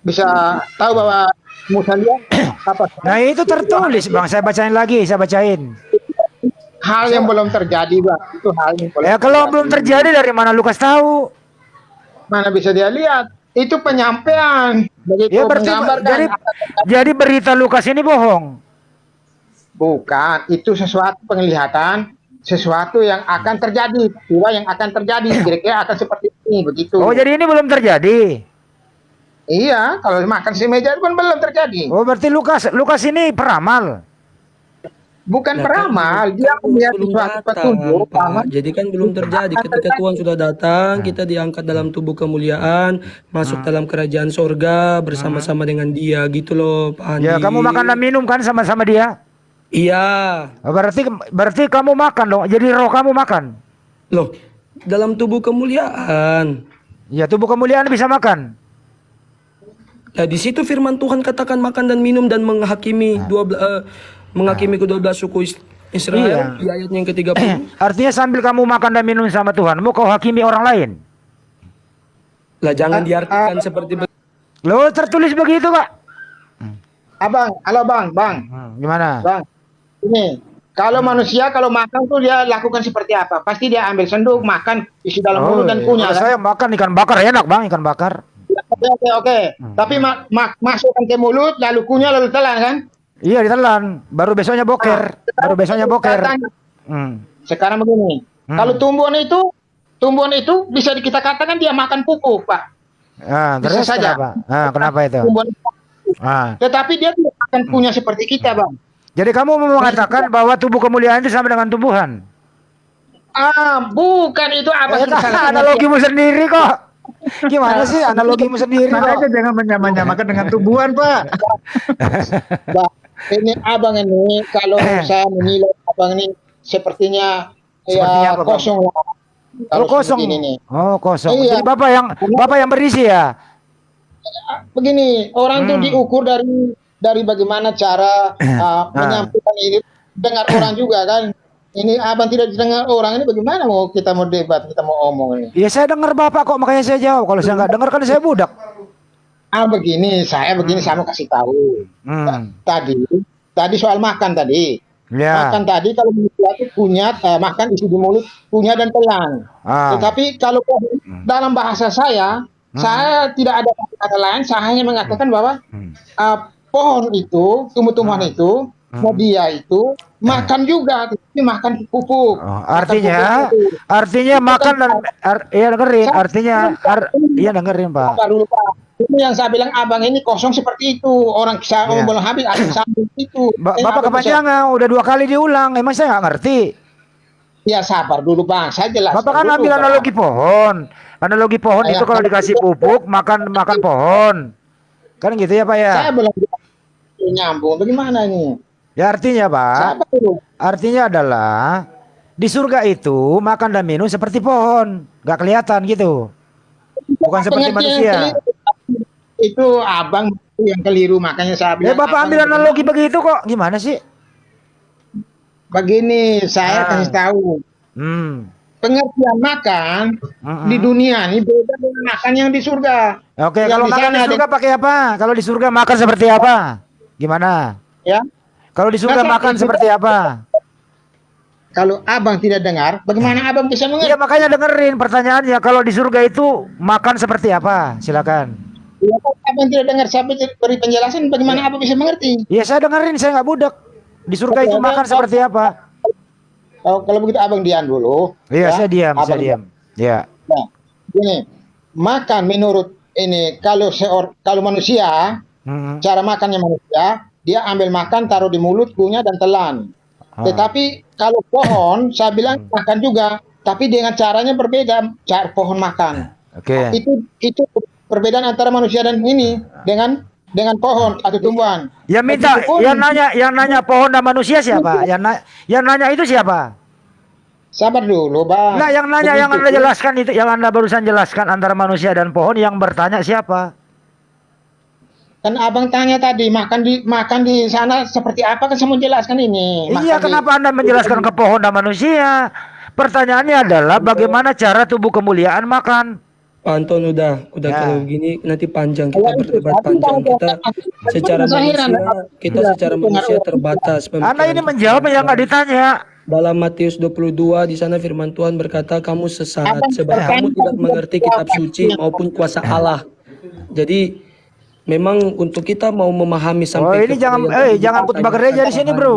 bisa tahu bahwa Musa lihat apa? Nah, itu tertulis, Bang. Saya bacain lagi, saya bacain. Hal yang belum terjadi, Bang. Itu hal yang kalau belum terjadi dari mana Lukas tahu? Mana bisa dia lihat? itu penyampaian begitu Ya berarti menggambarkan jadi berita Lukas ini bohong. bukan itu sesuatu penglihatan sesuatu yang akan terjadi peristiwa yang akan terjadi kira-kira akan seperti ini begitu. Oh, jadi ini belum terjadi. Iya, kalau makan semeja itu kan belum terjadi. Oh, berarti Lukas ini peramal. Bukan Nah, peramal, dia Tuhan melihat belum sesuatu datang, petunjuk. Pak. Jadi kan belum terjadi. Ketika Tuhan sudah datang, kita diangkat dalam tubuh kemuliaan, masuk dalam kerajaan sorga bersama-sama dengan Dia, gitu loh, Pak Andi. Ya, kamu makan dan minum kan sama-sama dia. Iya, Oh, berarti kamu makan dong. Jadi roh kamu makan. loh, dalam tubuh kemuliaan. Ya, tubuh kemuliaan bisa makan. Ya, di situ firman Tuhan katakan makan dan minum dan menghakimi menghakimi kedua belas suku Israel di ayatnya yang ke-30. Artinya sambil kamu makan dan minum sama Tuhanmu, kau hakimi orang lain. Lah jangan diartikan seperti Loh, tertulis begitu, Pak. Abang, halo bang, Gimana? bang. Ini kalau manusia kalau makan tuh dia lakukan seperti apa? Pasti dia ambil sendok makan isi dalam mulut dan kunyah. Kalau Kan? saya makan ikan bakar enak, Bang, ikan bakar. Oke. Tapi masukkan ke mulut lalu kunyah lalu telan kan? Iya, ditelan. Baru besoknya boker. Baru besoknya boker. Hmm. Sekarang begini, kalau tumbuhan itu bisa kita katakan dia makan pupuk, Pak. Ah, Bisa terus saja. kenapa? Ah, kenapa itu? Tumbuhan, Ah. tetapi dia tidak akan punya seperti kita, Bang. Jadi kamu mau mengatakan bahwa tubuh kemuliaan itu sama dengan tumbuhan? Bukan itu apa salah Analogimu sendiri kok. Gimana sih analogimu sendiri Makanya kok? jangan menyamakan dengan tumbuhan, Pak. Bang, ini abang ini kalau saya menilai abang ini sepertinya Sepertinya apa, Bang? kosong lah. Kalau Oh, kosong. seperti ini nih. Oh, kosong. Iya. Jadi bapak yang berisi ya? Begini, orang tuh diukur dari bagaimana cara menyampaikan ini dengar orang juga kan. Ini abang tidak didengar orang ini bagaimana kita mau debat, kita mau omong ini. Ya saya dengar bapak kok, makanya saya jawab. Kalau saya nggak dengar kan saya budak. Begini, saya mau kasih tahu. Tadi soal makan tadi. Ya. Makan tadi kalau manusia itu makan isi di mulut, kunyah dan telan. Tetapi kalau dalam bahasa saya tidak ada kata lain, saya hanya mengatakan bahwa pohon itu, tumbuh-tumbuhan itu, media itu makan juga, tapi makan pupuk. Artinya makan dan ya dengerin. Iya dengerin, Pak. Dulu, Pak. Ini yang saya bilang abang ini kosong seperti itu. Orang saya belum habis ada sambung itu. Bapak kepanjangan udah 2 kali diulang. Emang saya nggak ngerti. Ya sabar dulu Bang, saya jelaskan. Bapak kan dulu, ambil Bang. analogi pohon. Analogi pohon itu kalau dikasih pupuk makan pohon. Kan gitu ya, Pak ya? Saya belum nyambung. Bagaimana ini? Ya artinya, Pak. Sabar dulu. Artinya adalah di surga itu makan dan minum seperti pohon, nggak kelihatan gitu. Bukan seperti manusia. Itu abang yang keliru, makanya saya bilang. Bapak ambil analogi begitu kok, gimana sih? Begini, saya kasih tahu. Pengertian makan di dunia ini beda dengan makan yang di surga. Oke, kalau makan di surga pakai apa? Kalau di surga makan seperti apa? Gimana? Ya. Kalau di surga makan seperti apa? Kalau abang tidak dengar, bagaimana abang bisa mengerti? Iya, makanya dengerin pertanyaannya. Kalau di surga itu makan seperti apa? Silakan. Ya, abang tidak dengar, saya beri penjelasan bagaimana abang bisa mengerti. Iya, saya dengerin, saya nggak budak. Di surga itu makan seperti apa? Kalau begitu abang diam dulu. Iya, ya. saya diam. Ya. Nah, gini, makan menurut ini kalau manusia, cara makannya manusia, dia ambil makan, taruh di mulut, kunyah dan telan. Tetapi kalau pohon, saya bilang makan juga, tapi dengan caranya berbeda, cara pohon makan. Oke. Itu perbedaan antara manusia dan ini dengan pohon atau tumbuhan. Yang minta, yang nanya pohon dan manusia siapa? Yang nanya itu siapa? Sabar dulu, Bang. Nah, yang nanya, yang Anda jelaskan itu, yang Anda barusan jelaskan antara manusia dan pohon, yang bertanya siapa? Kan abang tanya tadi makan di sana seperti apa, kan saya mau jelaskan ini. Iya, kenapa Anda menjelaskan ke pohon dan manusia? Pertanyaannya adalah bagaimana cara tubuh kemuliaan makan? Pak Anton udah Ya. Kalau begini nanti panjang, kita berdebat panjang. Kita secara manusia terbatas. Anda ini menjawab yang nggak ditanya. Dalam Matius 22 di sana firman Tuhan berkata, kamu sesat sebab kamu tidak mengerti kitab suci maupun kuasa Allah. Jadi memang untuk kita mau memahami Oh, sampai ini kepada yang jangan khutbah gereja di sini, Bro.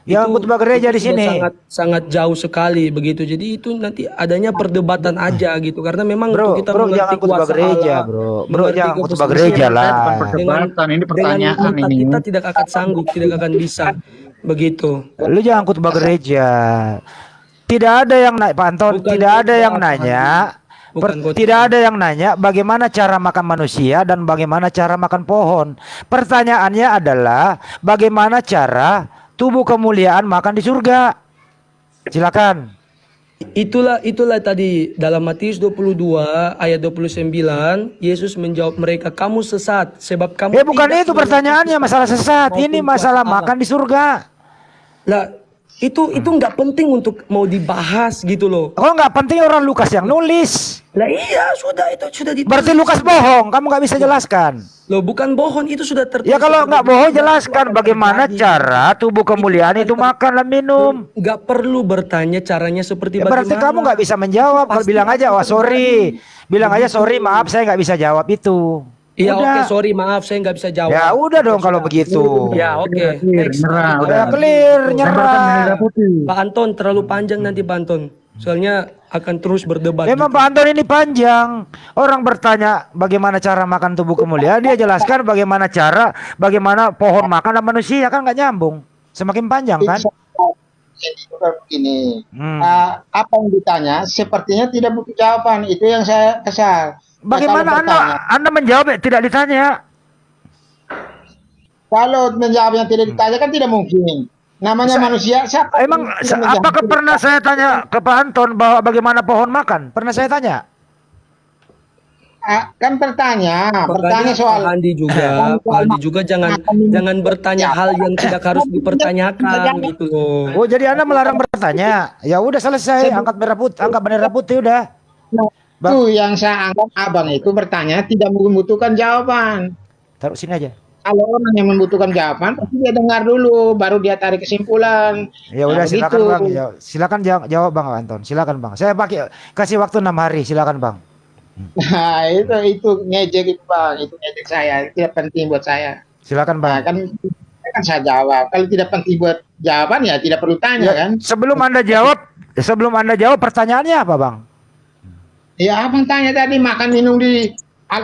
Jangan itu- khutbah gereja itu di sudah sini. sangat jauh sekali begitu. Jadi itu nanti adanya perdebatan aja gitu. Karena memang Bro, untuk kita bro, mengerti jangan khutbah kuasa gereja, Allah, bro. Bro, mengerti jangan khutbah kebesaran gereja Allah, lah. Bukan perdebatan, ini pertanyaan dengan mata ini. kita tidak akan sanggup, tidak akan bisa begitu. Lu jangan khutbah gereja. Tidak ada yang naik, Pak Anton. Bukan Tidak ada khotbah, yang Pak nanya. Bukan khotbah. Tidak ada yang nanya bagaimana cara makan manusia dan bagaimana cara makan pohon. Pertanyaannya adalah bagaimana cara tubuh kemuliaan makan di surga. Silakan. Itulah tadi dalam Matius 22 ayat 29 Yesus menjawab mereka, kamu sesat sebab kamu Bukan tidak itu pertanyaannya, masalah sesat. maupun Ini masalah kuasa Allah." makan di surga. Lah itu nggak penting untuk mau dibahas gitu loh. Kok nggak penting orang Lukas yang nulis? Lah iya sudah ditulis. Berarti Lukas bohong. Kamu nggak bisa jelaskan. Loh bukan bohong, itu sudah tertulis. Ya kalau nggak seperti bohong itu. jelaskan bagaimana cara tubuh kemuliaan itu makan dan minum. Nggak perlu bertanya caranya seperti Ya, berarti kamu nggak bisa menjawab. Kalau Pasti bilang aja, ada wah sorry, bilang aja sorry, maaf saya nggak bisa jawab itu. Iya Udah. oke, sorry maaf saya nggak bisa jawab. Ya udah dong kalau begitu. Ya oke. Clear, Next. nyerah, udah. Ya clear, Tembakan nyerah. bendera putih. Pak Anton terlalu panjang nanti Pak Anton. Soalnya akan terus berdebat. Emang gitu. Pak Anton ini panjang. Orang bertanya bagaimana cara makan tubuh kemuliaan, dia jelaskan bagaimana pohon makan dan manusia, kan nggak nyambung. Semakin panjang kan? Jadi begini, Hmm. apa yang ditanya sepertinya tidak butuh jawaban. Itu yang saya kesal. Nah, Bagaimana Anda menjawab tidak ditanya? kalau menjawab yang tidak ditanya kan tidak mungkin. Namanya manusia, siapa Emang yang tidak menjawab? apakah pernah saya tanya ke Pak Anton bahwa bagaimana pohon makan? Pernah saya tanya? Kan bertanya Makanya soal Pak Andi juga jangan bertanya hal yang tidak harus dipertanyakan gitu loh. Oh, jadi Anda melarang bertanya? Ya udah selesai, angkat bendera putih udah. Bang. itu yang saya anggap abang itu bertanya tidak membutuhkan jawaban. Taruh sini aja. Kalau orang yang membutuhkan jawaban, pasti dia dengar dulu, baru dia tarik kesimpulan. Ya udah begitu. silakan Bang, silakan jawab Bang Anton. Silakan Bang. Saya kasih waktu 6 hari, silakan Bang. Nah, itu ngejek itu Bang, itu ngejek saya, itu tidak penting buat saya. Silakan Nah, Bang. kan saya jawab. Kalau tidak penting buat jawaban ya tidak perlu tanya kan. Sebelum Anda jawab pertanyaannya apa, Bang? Ya abang tanya tadi makan minum di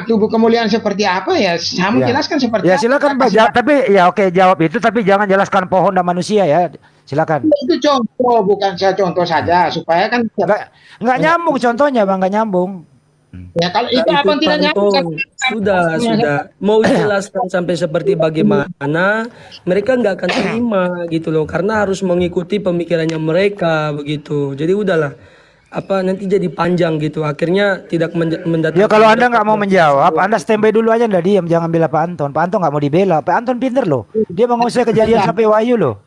tubuh kemuliaan seperti apa ya? Kamu Ya. jelaskan seperti Ya apa. silakan Bang. Tapi ya oke jawab itu, tapi jangan jelaskan pohon dan manusia ya. Silakan. Itu contoh, bukan saya contoh saja supaya kan Nggak nyambung contohnya Bang, nggak nyambung. ya kalau itu Nah, abang tidak Pak nyambung. Anton. Sudah. Mau jelaskan sampai seperti bagaimana, mereka nggak akan terima gitu loh, karena harus mengikuti pemikirannya mereka begitu. Jadi udahlah, nanti jadi panjang gitu. Akhirnya tidak mendatangkan. Ya kalau Anda nggak mau menjawab, Anda standby dulu aja, nggak diem, jangan bela Pak Anton. Pak Anton nggak mau dibela. Pak Anton pinter loh. Dia menguasai kejadian sampai Wahyu loh.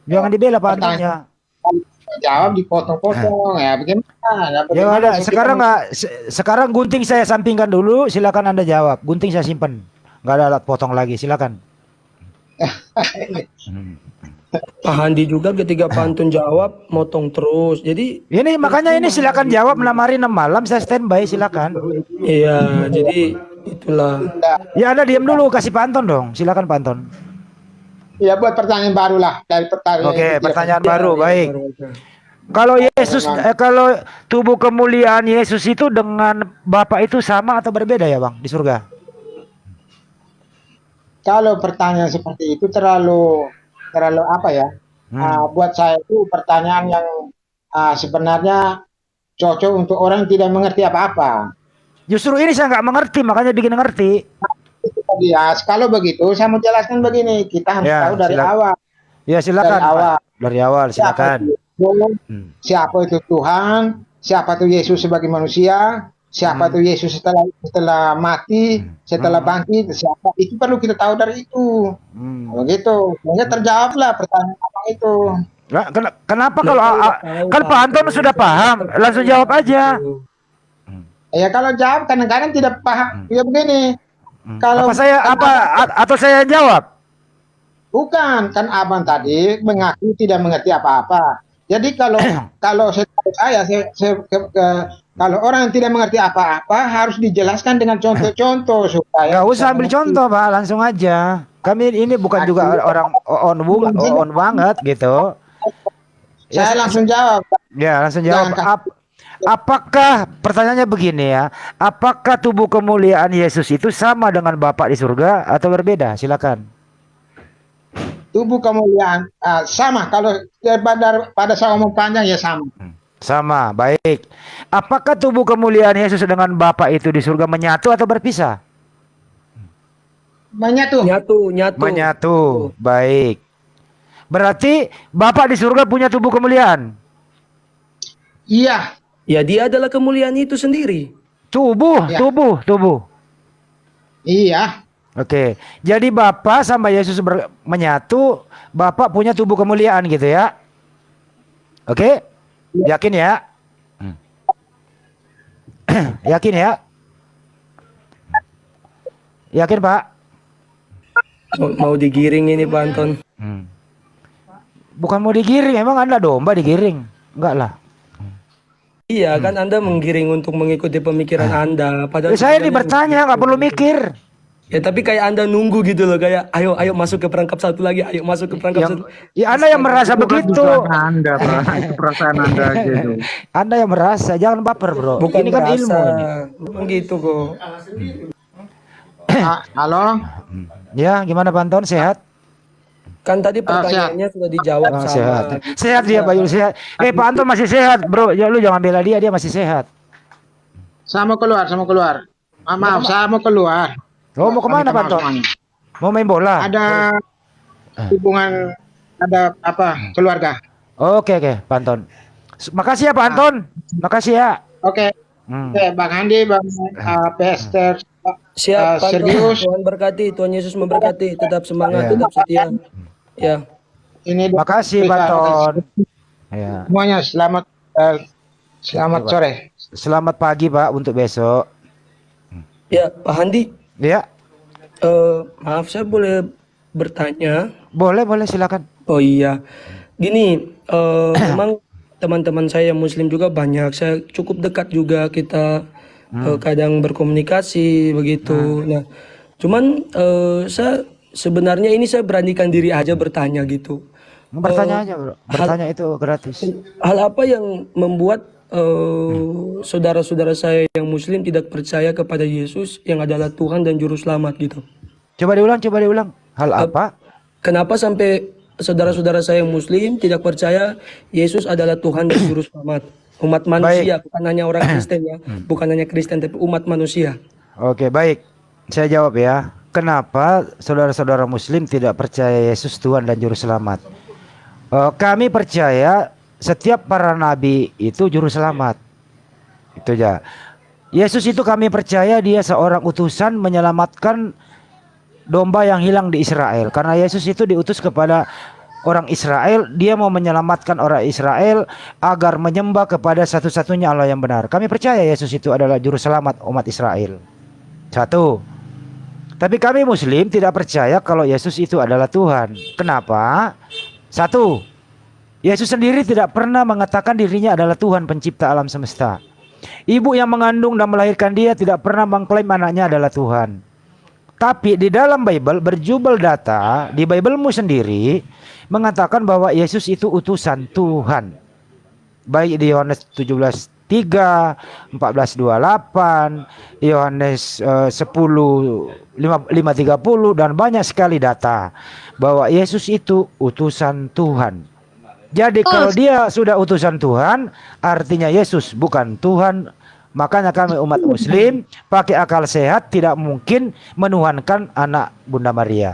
Jangan dibela Pak Antonnya. Jawab dipotong-potong ya bagaimana? Ya ada. Sekarang gunting saya sampingkan dulu. Silakan Anda jawab. Gunting saya simpen. Nggak ada alat potong lagi. Silakan. Pak Handi juga ketika Pak Anton jawab motong terus. Jadi Ini makanya ini silakan jawab 6 hari 6 malam. Saya standby. Silakan. iya, jadi itulah. Ya Anda diam dulu. Kasih Pak Anton dong. Silakan Pak Anton. Ya buat pertanyaan baru lah dari pertanyaan. Oke, itu. pertanyaan baru. Baik. Kalau Yesus, kalau tubuh kemuliaan Yesus itu dengan Bapa itu sama atau berbeda ya Bang di surga? Kalau pertanyaan seperti itu terlalu apa ya? Buat saya itu pertanyaan yang sebenarnya cocok untuk orang yang tidak mengerti apa-apa. Justru ini saya nggak mengerti, makanya bikin ngerti. Ya, kalau begitu saya mau jelaskan begini, kita harus Ya, tahu dari silakan. awal. Ya silakan. Dari awal. Pak. Dari awal silakan. Siapa itu Tuhan? Siapa itu Yesus sebagai manusia? Siapa itu Yesus setelah mati, setelah bangkit? Siapa? Itu perlu kita tahu dari itu. Begitu. Sehingga terjawablah pertanyaan apa itu. Nah, kenapa kalau kan Pak Anton sudah paham, langsung jawab aja. Ya kalau jawab kadang-kadang tidak paham. Ya begini. Kalau Atau saya jawab? bukan, kan abang tadi mengaku tidak mengerti apa-apa. Jadi kalau saya tahu kalau orang yang tidak mengerti apa-apa harus dijelaskan dengan contoh-contoh supaya Nggak bisa usah ambil mengerti. contoh Pak, langsung aja. Kami ini bukan juga orang on banget gitu. Saya langsung jawab. Ya, langsung jawab. Jangan Apakah pertanyaannya begini ya? Apakah tubuh kemuliaan Yesus itu sama dengan Bapa di surga atau berbeda? Silakan. tubuh kemuliaan sama kalau pada saya omong panjang ya sama. Sama, baik. Apakah tubuh kemuliaan Yesus dengan Bapa itu di surga menyatu atau berpisah? Menyatu. Nyatu. Menyatu. Baik. Berarti Bapa di surga punya tubuh kemuliaan. Iya. Ya, dia adalah kemuliaan itu sendiri. Tubuh. Iya. Oke. Jadi Bapa sama Yesus menyatu, Bapa punya tubuh kemuliaan gitu ya. Oke? Yakin ya? Yakin ya? Yakin, Pak? Mau digiring ini Pak Anton. Bukan mau digiring, emang Anda domba digiring? Enggak lah. Iya kan Anda menggiring untuk mengikuti pemikiran Anda. Padahal Saya ini sebenarnya bertanya, nggak perlu mikir. Ya tapi kayak Anda nunggu gitu loh, kayak ayo masuk ke perangkap satu lagi, ayo masuk ke perangkap satu. Ya Anda yang merasa begitu. Anda, Pak. Itu perasaan Anda aja itu. Anda yang merasa, jangan baper bro. Bukan Ini kan berasa. ilmu ini. Bukan gitu kok. Halo. Ya, gimana Pak Anton, sehat? Kan tadi pertanyaannya sudah dijawab sama. Sehat. Sehat dia Pak Yul, sehat. Pak Anton masih sehat bro. Ya lu jangan bela dia masih sehat. Saya mau keluar. Maaf, saya mau keluar. Oh, mau kemana Pak Anton? Semuanya. Mau main bola? Ada hubungan, ada apa, keluarga. Oke, Pak Anton. Makasih ya Pak Anton. Makasih ya. Oke. Oke, Bang Andi, Bang Pester, Siap, Pak Anton. serius. Tuhan berkati, Tuhan Yesus memberkati. Tetap semangat, Ya. tetap setia. Ya. Ini Makasih Pak Anton. Ya. semuanya selamat sore. Selamat pagi Pak untuk besok. Ya, Pak Handi. Ya. Maaf, saya boleh bertanya? Boleh silakan. Oh iya, gini, memang teman-teman saya yang Muslim juga banyak. Saya cukup dekat juga kita kadang berkomunikasi begitu. Nah, cuman saya sebenarnya ini saya beranikan diri aja bertanya gitu. Bertanya aja bro. Bertanya itu gratis. Hal apa yang membuat saudara-saudara saya yang Muslim tidak percaya kepada Yesus yang adalah Tuhan dan Juru Selamat gitu? Coba diulang. Hal apa? Kenapa sampai saudara-saudara saya yang Muslim tidak percaya Yesus adalah Tuhan dan Juru Selamat? Umat manusia, bukan hanya orang Kristen ya, bukan hanya Kristen tapi umat manusia. Oke, baik. Saya jawab ya. Kenapa saudara-saudara Muslim tidak percaya Yesus Tuhan dan Juru Selamat? Kami percaya setiap para nabi itu juru selamat. Itu aja. Yesus itu kami percaya dia seorang utusan menyelamatkan domba yang hilang di Israel. Karena Yesus itu diutus kepada orang Israel, dia mau menyelamatkan orang Israel agar menyembah kepada satu-satunya Allah yang benar. Kami percaya Yesus itu adalah juru selamat umat Israel. Satu. Tapi kami Muslim tidak percaya kalau Yesus itu adalah Tuhan. Kenapa? Satu, Yesus sendiri tidak pernah mengatakan dirinya adalah Tuhan pencipta alam semesta. Ibu yang mengandung dan melahirkan dia tidak pernah mengklaim anaknya adalah Tuhan. Tapi di dalam Bible berjubel data, di Biblemu sendiri mengatakan bahwa Yesus itu utusan Tuhan. Baik di Yohanes 17:3, 14:28, Yohanes 10:5:30 dan banyak sekali data bahwa Yesus itu utusan Tuhan. Jadi kalau dia sudah utusan Tuhan, artinya Yesus bukan Tuhan. Makanya kami umat Muslim pakai akal sehat tidak mungkin menuhankan anak Bunda Maria.